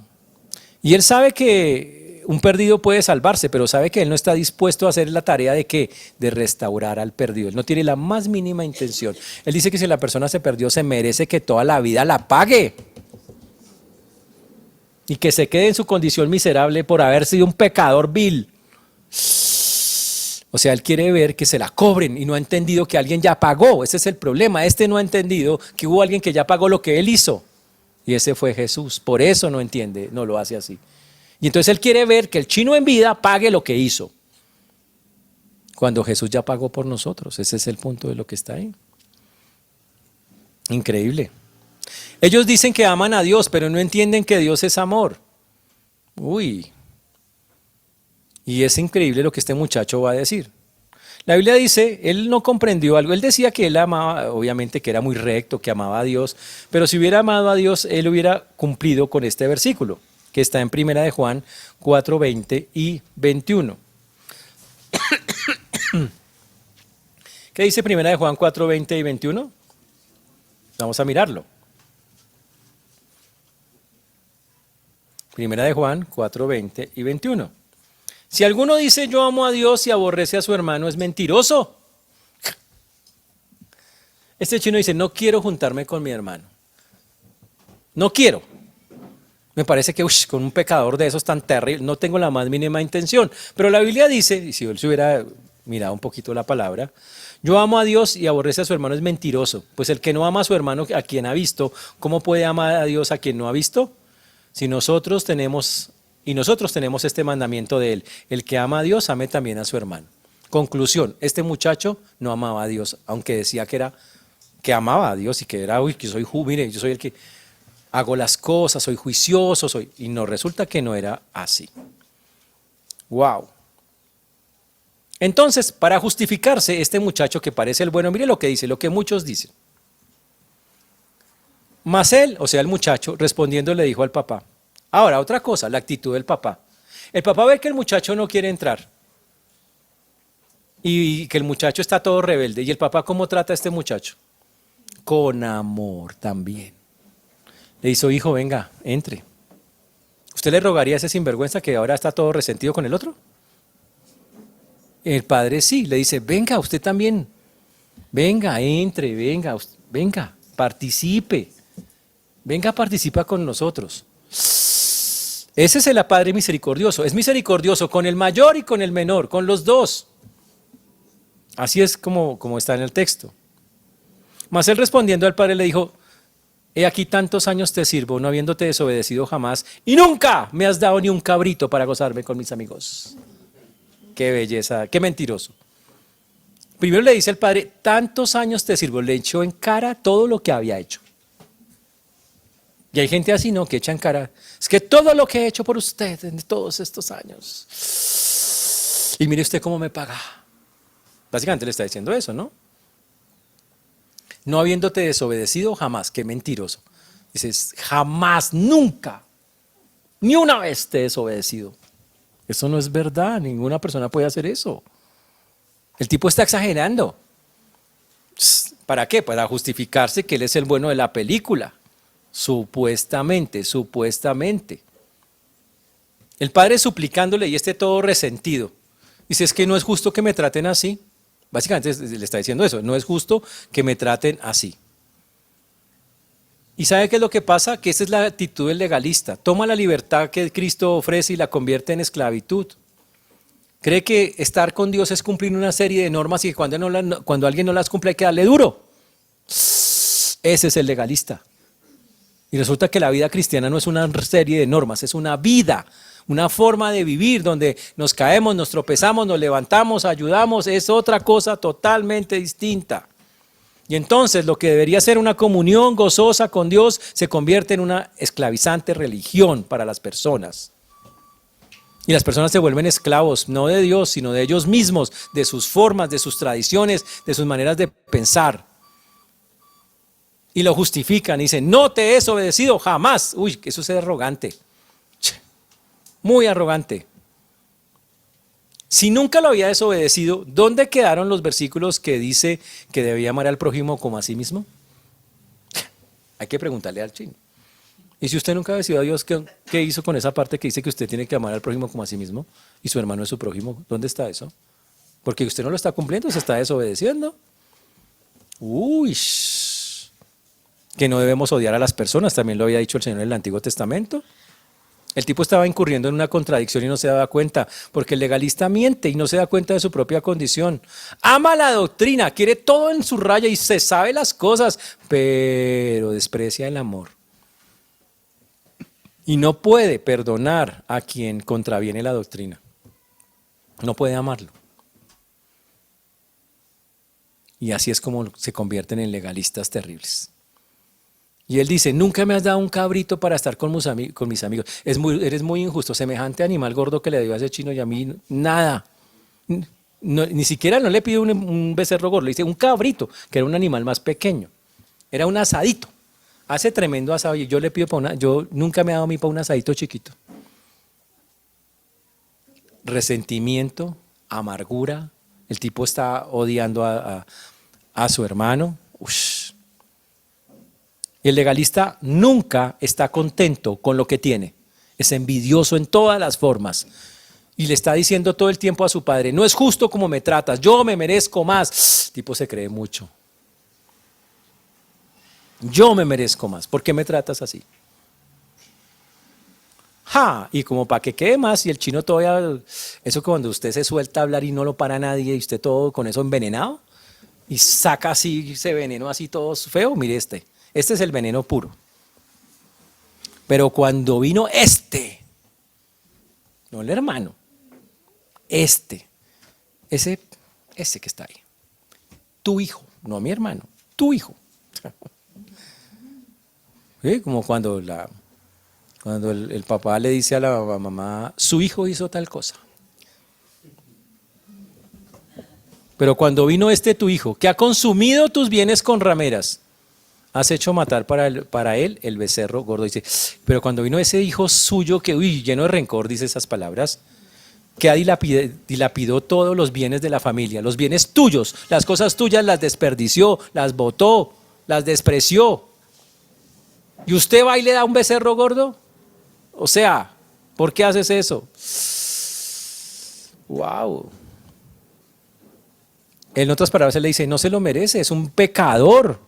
Y él sabe que un perdido puede salvarse, pero sabe que él no está dispuesto a hacer la tarea de ¿qué? De restaurar al perdido. Él no tiene la más mínima intención. Él dice que si la persona se perdió, se merece que toda la vida la pague. Y que se quede en su condición miserable por haber sido un pecador vil. O sea, él quiere ver que se la cobren y no ha entendido que alguien ya pagó. Ese es el problema. Este no ha entendido que hubo alguien que ya pagó lo que él hizo. Y ese fue Jesús. Por eso no entiende, no lo hace así. Y entonces él quiere ver que el chino en vida pague lo que hizo. Cuando Jesús ya pagó por nosotros. Ese es el punto de lo que está ahí. Increíble. Ellos dicen que aman a Dios, pero no entienden que Dios es amor. Uy. Y es increíble lo que este muchacho va a decir. La Biblia dice, él no comprendió algo. Él decía que él amaba, obviamente que era muy recto, que amaba a Dios. Pero si hubiera amado a Dios, él hubiera cumplido con este versículo, que está en 1 de Juan 4, 20 y 21. ¿Qué dice 1 de Juan 4, 20 y 21? Vamos a mirarlo. 1 de Juan 4, 20 y 21. Si alguno dice yo amo a Dios y aborrece a su hermano, es mentiroso. Este chino dice, no quiero juntarme con mi hermano. No quiero. Me parece que con un pecador de esos tan terrible, no tengo la más mínima intención. Pero la Biblia dice, y si él se hubiera mirado un poquito la palabra, yo amo a Dios y aborrece a su hermano es mentiroso. Pues el que no ama a su hermano a quien ha visto, ¿cómo puede amar a Dios a quien no ha visto? Si nosotros tenemos este mandamiento de él, el que ama a Dios, ame también a su hermano. Conclusión, este muchacho no amaba a Dios, aunque decía que amaba a Dios y que era, que soy, mire, yo soy el que hago las cosas, soy juicioso, y no, resulta que no era así. Wow. Entonces, para justificarse, este muchacho que parece el bueno, mire lo que dice, lo que muchos dicen. Mas él, o sea el muchacho, respondiendo le dijo al papá. Ahora, otra cosa, la actitud del papá. El papá ve que el muchacho no quiere entrar y que el muchacho está todo rebelde. ¿Y el papá cómo trata a este muchacho? Con amor también. Le dice, hijo, venga, entre. ¿Usted le rogaría a ese sinvergüenza que ahora está todo resentido con el otro? El padre sí, le dice, venga, usted también. Venga, entre, venga, participe. Venga, participa con nosotros. Ese es el Padre misericordioso. Es misericordioso con el mayor y con el menor, con los dos. Así es como está en el texto. Mas él respondiendo al padre le dijo, he aquí tantos años te sirvo, no habiéndote desobedecido jamás, y nunca me has dado ni un cabrito para gozarme con mis amigos. Qué belleza, qué mentiroso. Primero le dice el padre, tantos años te sirvo, le echó en cara todo lo que había hecho. Y hay gente así, ¿no? Que echa en cara, es que todo lo que he hecho por usted en todos estos años, y mire usted cómo me paga. Básicamente le está diciendo eso, ¿no? No habiéndote desobedecido jamás, qué mentiroso. Dices, jamás, nunca, ni una vez te he desobedecido. Eso no es verdad, ninguna persona puede hacer eso. El tipo está exagerando. ¿Para qué? Para justificarse que él es el bueno de la película. Supuestamente, supuestamente. El padre suplicándole y todo resentido. Dice, es que no es justo que me traten así. Básicamente le está diciendo eso, no es justo que me traten así. ¿Y sabe qué es lo que pasa? Que esa es la actitud del legalista. Toma la libertad que Cristo ofrece y la convierte en esclavitud. Cree que estar con Dios es cumplir una serie de normas y que cuando alguien no las cumple hay que darle duro. Ese es el legalista. Y resulta que la vida cristiana no es una serie de normas, es una vida, una forma de vivir donde nos caemos, nos tropezamos, nos levantamos, ayudamos, es otra cosa totalmente distinta. Y entonces lo que debería ser una comunión gozosa con Dios se convierte en una esclavizante religión para las personas. Y las personas se vuelven esclavos, no de Dios, sino de ellos mismos, de sus formas, de sus tradiciones, de sus maneras de pensar. Y lo justifican y dicen, no te he desobedecido jamás. Uy, eso es arrogante. Muy arrogante. Si nunca lo había desobedecido, ¿dónde quedaron los versículos que dice que debía amar al prójimo como a sí mismo? Hay que preguntarle al chino. Y si usted nunca ha obedecido a Dios, ¿qué hizo con esa parte que dice que usted tiene que amar al prójimo como a sí mismo? Y su hermano es su prójimo. ¿Dónde está eso? Porque usted no lo está cumpliendo, se está desobedeciendo. Uy, que no debemos odiar a las personas, también lo había dicho el Señor en el Antiguo Testamento. El tipo estaba incurriendo en una contradicción y no se daba cuenta, porque el legalista miente y no se da cuenta de su propia condición. Ama la doctrina, quiere todo en su raya y se sabe las cosas, pero desprecia el amor. Y no puede perdonar a quien contraviene la doctrina. No puede amarlo. Y así es como se convierten en legalistas terribles. Y él dice, nunca me has dado un cabrito para estar con mis amigos. Eres muy injusto, semejante animal gordo que le dio a ese chino y a mí, nada. Ni siquiera no le pido un becerro gordo, le dice un cabrito, que era un animal más pequeño. Era un asadito. Hace tremendo asado y yo le pido yo nunca me he dado a mí para un asadito chiquito. Resentimiento, amargura, el tipo está odiando a su hermano. Ush. Y el legalista nunca está contento con lo que tiene. Es envidioso en todas las formas. Y le está diciendo todo el tiempo a su padre, no es justo como me tratas, yo me merezco más. El tipo se cree mucho. Yo me merezco más. ¿Por qué me tratas así? ¡Ja! Y como para que quede más, y el chino todavía, eso que cuando usted se suelta a hablar y no lo para nadie, y usted todo con eso envenenado, y saca así ese veneno así todo feo, mire este es el veneno puro. Pero cuando vino no el hermano, ese que está ahí, tu hijo, no mi hermano, tu hijo. ¿Sí? Como cuando el papá le dice a la mamá, su hijo hizo tal cosa. Pero cuando vino tu hijo, que ha consumido tus bienes con rameras, has hecho matar para él el becerro gordo. Dice, pero cuando vino ese hijo suyo, que lleno de rencor, dice esas palabras, que dilapidó todos los bienes de la familia, los bienes tuyos, las cosas tuyas las desperdició, las botó, las despreció. ¿Y usted va y le da un becerro gordo? O sea, ¿por qué haces eso? ¡Wow! En otras palabras, él le dice, no se lo merece, es un pecador.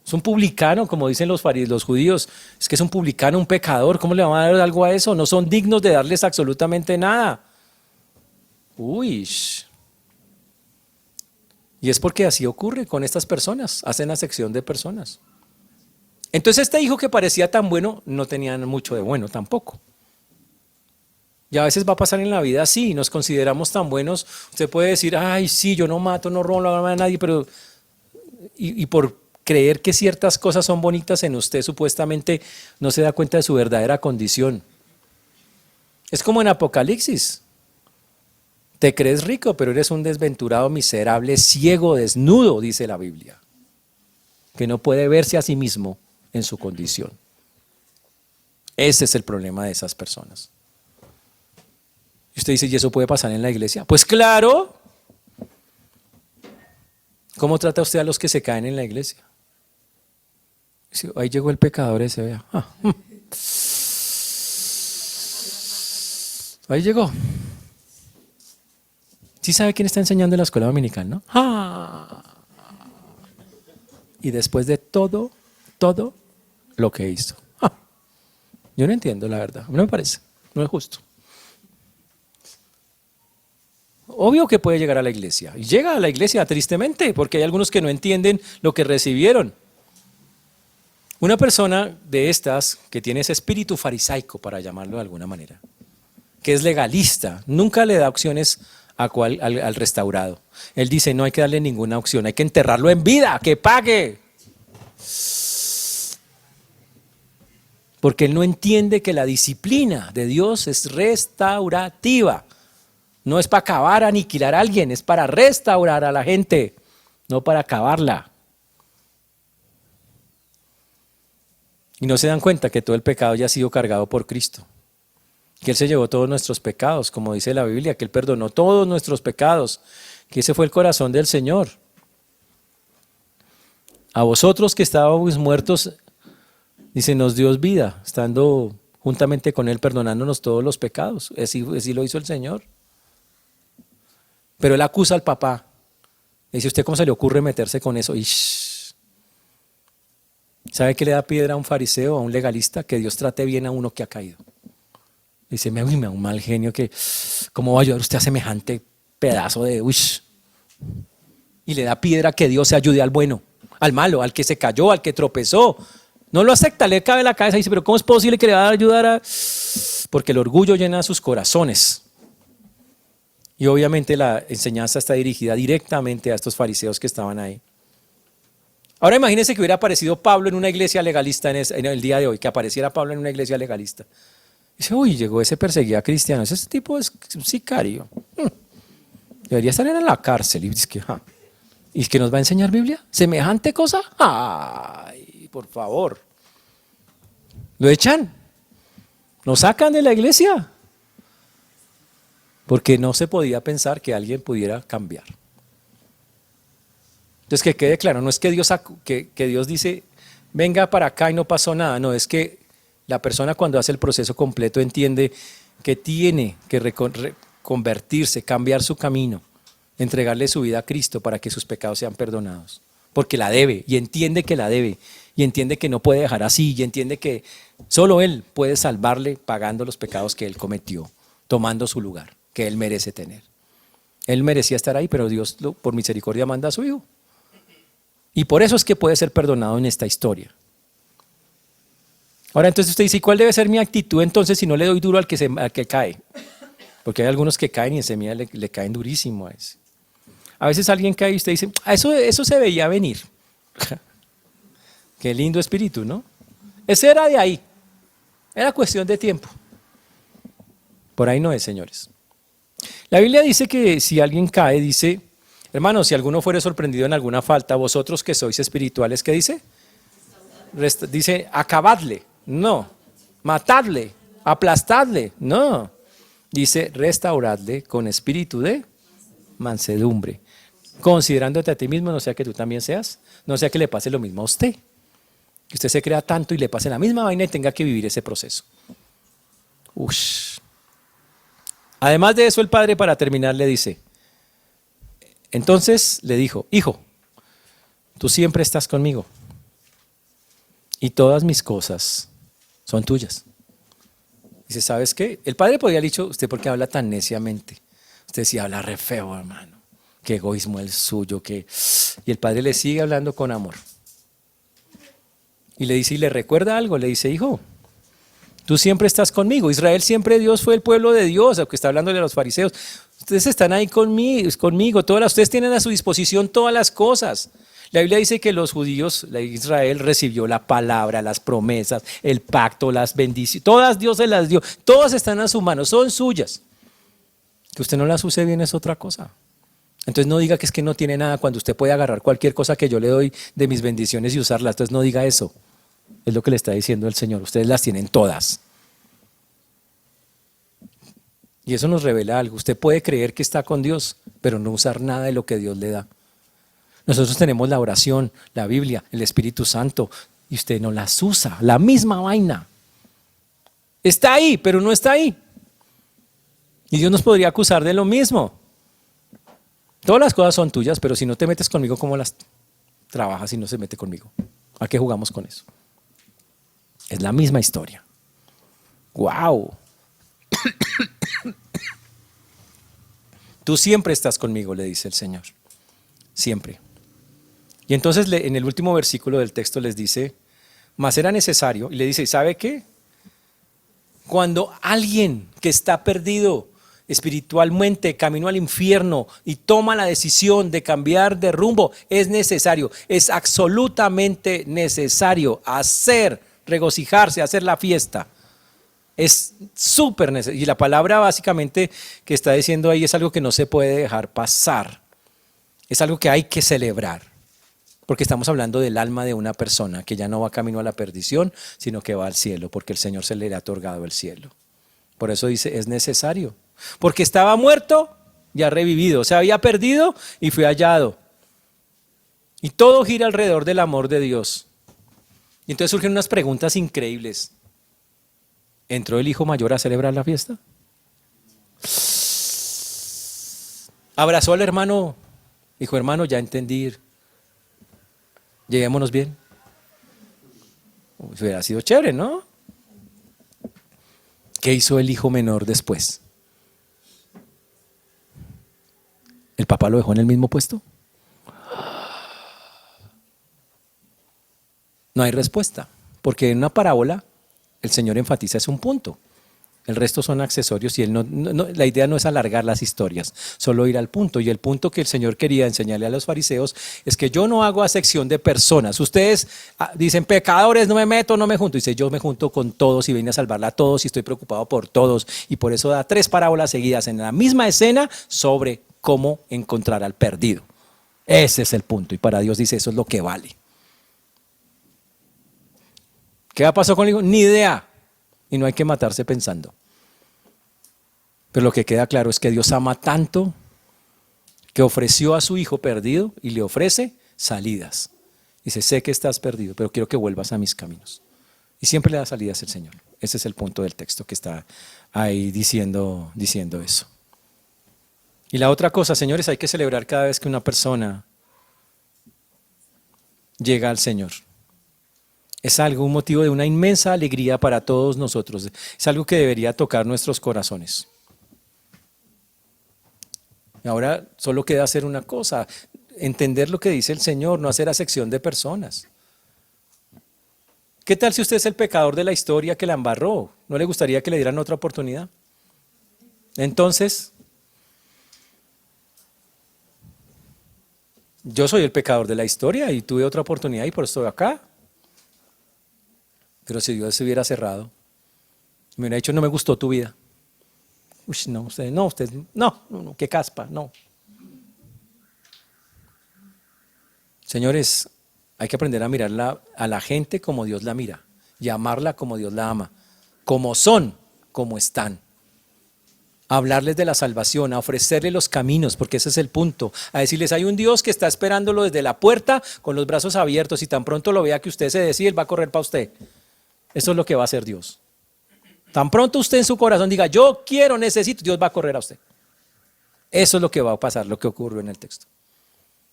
Es un publicano, como dicen los judíos. Es que es un publicano, un pecador. ¿Cómo le van a dar algo a eso? No son dignos de darles absolutamente nada. Uy. Y es porque así ocurre con estas personas. Hacen acepción de personas. Entonces este hijo que parecía tan bueno, no tenía mucho de bueno tampoco. Y a veces va a pasar en la vida así, nos consideramos tan buenos. Usted puede decir, ay, sí, yo no mato, no robo, no hago a nadie, pero y por creer que ciertas cosas son bonitas en usted, supuestamente no se da cuenta de su verdadera condición. Es como en Apocalipsis. Te crees rico, pero eres un desventurado, miserable, ciego, desnudo, dice la Biblia, que no puede verse a sí mismo en su condición. Ese es el problema de esas personas. Y usted dice, ¿y eso puede pasar en la iglesia? Pues claro. ¿Cómo trata usted a los que se caen en la iglesia? Dice, ahí llegó el pecador ese, vea. Ahí llegó. ¿Sí sabe quién está enseñando en la escuela dominical, no? Y después de todo lo que hizo. Yo no entiendo, la verdad. No me parece. No es justo. Obvio que puede llegar a la iglesia. Y llega a la iglesia tristemente, porque hay algunos que no entienden lo que recibieron. Una persona de estas que tiene ese espíritu farisaico, para llamarlo de alguna manera, que es legalista, nunca le da opciones al restaurado. Él dice, no hay que darle ninguna opción, hay que enterrarlo en vida, que pague. Porque él no entiende que la disciplina de Dios es restaurativa. No es para acabar, aniquilar a alguien, es para restaurar a la gente, no para acabarla. Y no se dan cuenta que todo el pecado ya ha sido cargado por Cristo. Que Él se llevó todos nuestros pecados, como dice la Biblia, que Él perdonó todos nuestros pecados, que ese fue el corazón del Señor. A vosotros que estábamos muertos, dice, nos dio vida, estando juntamente con Él, perdonándonos todos los pecados. Así lo hizo el Señor. Pero Él acusa al papá. Le dice, ¿usted cómo se le ocurre meterse con eso? ¿Sabe qué le da piedra a un fariseo, a un legalista? Que Dios trate bien a uno que ha caído. Dice, me da un mal genio que, ¿cómo va a ayudar usted a semejante pedazo de Y le da piedra que Dios se ayude al bueno, al malo, al que se cayó, al que tropezó. No lo acepta, le cabe la cabeza y dice, pero ¿cómo es posible que le va a ayudar a...? Porque el orgullo llena sus corazones. Y obviamente la enseñanza está dirigida directamente a estos fariseos que estaban ahí. Ahora imagínense que hubiera aparecido Pablo en una iglesia legalista en el día de hoy, que apareciera Pablo en una iglesia legalista. Dice, uy, llegó ese perseguía a cristianos, ese tipo es un sicario. Debería estar en la cárcel. ¿Y que nos va a enseñar Biblia? ¿Semejante cosa? Ay, por favor. ¿Lo echan? ¿Lo sacan de la iglesia? Porque no se podía pensar que alguien pudiera cambiar. Entonces que quede claro, no es que Dios dice, venga para acá y no pasó nada, no, es que la persona cuando hace el proceso completo entiende que tiene que convertirse, cambiar su camino, entregarle su vida a Cristo para que sus pecados sean perdonados. Porque la debe, y entiende que la debe, y entiende que no puede dejar así, y entiende que solo Él puede salvarle pagando los pecados que Él cometió, tomando su lugar, que Él merece tener. Él merecía estar ahí, pero Dios por misericordia manda a su Hijo. Y por eso es que puede ser perdonado en esta historia. Ahora entonces usted dice, ¿y cuál debe ser mi actitud entonces si no le doy duro al que cae? Porque hay algunos que caen y en semilla le caen durísimo a ese. A veces alguien cae y usted dice, eso se veía venir. Qué lindo espíritu, ¿no? Ese era de ahí. Era cuestión de tiempo. Por ahí no es, señores. La Biblia dice que si alguien cae, dice, hermanos, si alguno fuere sorprendido en alguna falta, vosotros que sois espirituales, ¿qué dice? Dice, acabadle. No. Matadle. Aplastadle. No. Dice, restauradle con espíritu de mansedumbre. Considerándote a ti mismo, no sea que tú también seas, no sea que le pase lo mismo a usted. Que usted se crea tanto y le pase la misma vaina y tenga que vivir ese proceso. Ush. Además de eso, el padre, para terminar, le dice, entonces le dijo, hijo, tú siempre estás conmigo y todas mis cosas son tuyas. Dice, ¿sabes qué? El padre podría haber dicho, ¿usted por qué habla tan neciamente? Usted sí habla re feo, hermano. Qué egoísmo el suyo. Y el padre le sigue hablando con amor. Y le dice, y le recuerda algo, le dice, hijo, tú siempre estás conmigo. Israel siempre Dios fue el pueblo de Dios, aunque está hablando de los fariseos. Ustedes están ahí conmigo. Ustedes tienen a su disposición todas las cosas. La Biblia dice que los judíos, Israel recibió la palabra, las promesas, el pacto, las bendiciones. Todas Dios se las dio. Todas están a su mano, son suyas. Que usted no las use bien es otra cosa. Entonces no diga que es que no tiene nada cuando usted puede agarrar cualquier cosa que yo le doy de mis bendiciones y usarlas. Entonces no diga eso. Es lo que le está diciendo el Señor. Ustedes las tienen todas. Y eso nos revela algo. Usted puede creer que está con Dios, pero no usar nada de lo que Dios le da. Nosotros tenemos la oración, la Biblia, el Espíritu Santo, y usted no las usa. La misma vaina. Está ahí, pero no está ahí. Y Dios nos podría acusar de lo mismo. Todas las cosas son tuyas, pero si no te metes conmigo, ¿cómo las trabajas si no se mete conmigo? ¿A qué jugamos con eso? Es la misma historia. ¡Wow! Tú siempre estás conmigo, le dice el Señor. Siempre. Y entonces en el último versículo del texto les dice, mas era necesario, y le dice, ¿sabe qué? Cuando alguien que está perdido espiritualmente, camino al infierno y toma la decisión de cambiar de rumbo, es necesario, es absolutamente necesario regocijarse, hacer la fiesta. Es súper necesario. Y la palabra básicamente que está diciendo ahí es algo que no se puede dejar pasar. Es algo que hay que celebrar. Porque estamos hablando del alma de una persona que ya no va camino a la perdición, sino que va al cielo, porque el Señor se le ha otorgado el cielo. Por eso dice, es necesario. Porque estaba muerto y ha revivido. Se había perdido y fue hallado. Y todo gira alrededor del amor de Dios. Y entonces surgen unas preguntas increíbles. ¿Entró el hijo mayor a celebrar la fiesta? ¿Abrazó al hermano? Dijo, hermano, ya entendí. Llevémonos bien. Hubiera sido chévere, ¿no? ¿Qué hizo el hijo menor después? ¿El papá lo dejó en el mismo puesto? No hay respuesta, porque en una parábola el Señor enfatiza es un punto. El resto son accesorios y la idea no es alargar las historias, solo ir al punto. Y el punto que el Señor quería enseñarle a los fariseos es que yo no hago acepción de personas. Ustedes dicen, pecadores, no me meto, no me junto. Dice, yo me junto con todos y vine a salvarla a todos y estoy preocupado por todos. Y por eso da 3 parábolas seguidas en la misma escena sobre cómo encontrar al perdido. Ese es el punto. Y para Dios dice, eso es lo que vale. ¿Qué pasó con el hijo? Ni idea. Y no hay que matarse pensando. Pero lo que queda claro es que Dios ama tanto que ofreció a su hijo perdido y le ofrece salidas. Dice, sé que estás perdido, pero quiero que vuelvas a mis caminos. Y siempre le da salidas el Señor. Ese es el punto del texto que está ahí diciendo eso. Y la otra cosa, señores, hay que celebrar cada vez que una persona llega al Señor. Es algo, un motivo de una inmensa alegría para todos nosotros. Es algo que debería tocar nuestros corazones. Y ahora solo queda hacer una cosa, entender lo que dice el Señor, no hacer acepción de personas. ¿Qué tal si usted es el pecador de la historia que la embarró? ¿No le gustaría que le dieran otra oportunidad? Entonces, yo soy el pecador de la historia y tuve otra oportunidad y por eso estoy acá. Pero si Dios se hubiera cerrado, me hubiera dicho, no me gustó tu vida. Uy, no, no, qué caspa, no. Señores, hay que aprender a mirar a la gente como Dios la mira y amarla como Dios la ama, como son, como están. A hablarles de la salvación, a ofrecerles los caminos, porque ese es el punto. A decirles, hay un Dios que está esperándolo desde la puerta con los brazos abiertos y tan pronto lo vea que usted se decide, Él va a correr para usted. Eso es lo que va a hacer Dios. Tan pronto usted en su corazón diga, yo quiero, necesito, Dios va a correr a usted. Eso es lo que va a pasar, lo que ocurrió en el texto.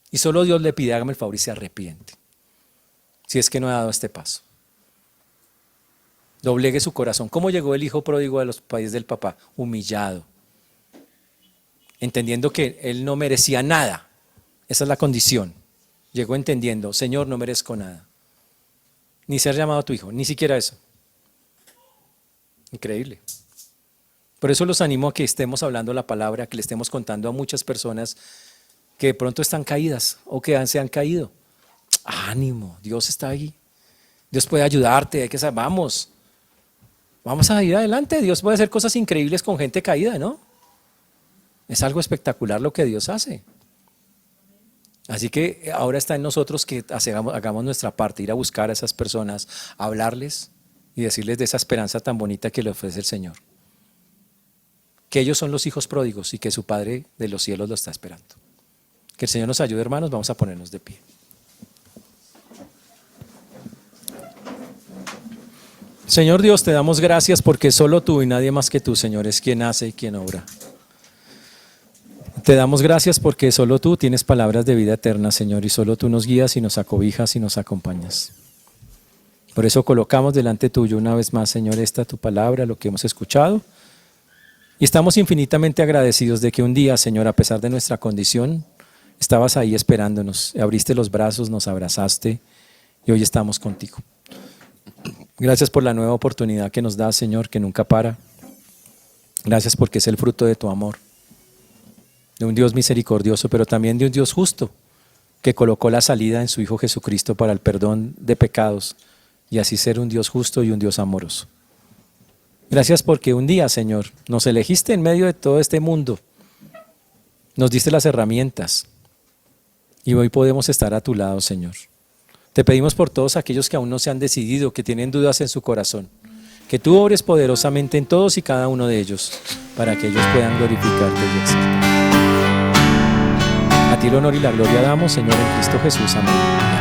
Y solo Dios le pide, hágame el favor y se arrepiente. Si es que no ha dado este paso. Doblegue su corazón. ¿Cómo llegó el hijo pródigo a los pies del papá? Humillado. Entendiendo que él no merecía nada. Esa es la condición. Llegó entendiendo, Señor, no merezco nada. Ni ser llamado a tu hijo, ni siquiera eso. Increíble. Por eso los animo a que estemos hablando la palabra, que le estemos contando a muchas personas que de pronto están caídas o que se han caído. Ánimo, Dios está ahí. Dios puede ayudarte, hay que saber, vamos a ir adelante. Dios puede hacer cosas increíbles con gente caída, ¿no? Es algo espectacular lo que Dios hace. Así que ahora está en nosotros que hagamos nuestra parte, ir a buscar a esas personas, hablarles y decirles de esa esperanza tan bonita que le ofrece el Señor. Que ellos son los hijos pródigos y que su Padre de los cielos lo está esperando. Que el Señor nos ayude, hermanos, vamos a ponernos de pie. Señor Dios, te damos gracias porque solo tú y nadie más que tú, Señor, es quien hace y quien obra. Te damos gracias porque solo tú tienes palabras de vida eterna, Señor, y solo tú nos guías y nos acobijas y nos acompañas. Por eso colocamos delante tuyo una vez más, Señor, esta tu palabra, lo que hemos escuchado. Y estamos infinitamente agradecidos de que un día, Señor, a pesar de nuestra condición, estabas ahí esperándonos, abriste los brazos, nos abrazaste y hoy estamos contigo. Gracias por la nueva oportunidad que nos das, Señor, que nunca para. Gracias porque es el fruto de tu amor, de un Dios misericordioso, pero también de un Dios justo, que colocó la salida en su Hijo Jesucristo para el perdón de pecados y así ser un Dios justo y un Dios amoroso. Gracias porque un día, Señor, nos elegiste en medio de todo este mundo, nos diste las herramientas y hoy podemos estar a tu lado, Señor. Te pedimos por todos aquellos que aún no se han decidido, que tienen dudas en su corazón, que tú obres poderosamente en todos y cada uno de ellos para que ellos puedan glorificarte y exaltarte. A ti el honor y la gloria damos, Señor, en Cristo Jesús. Amén.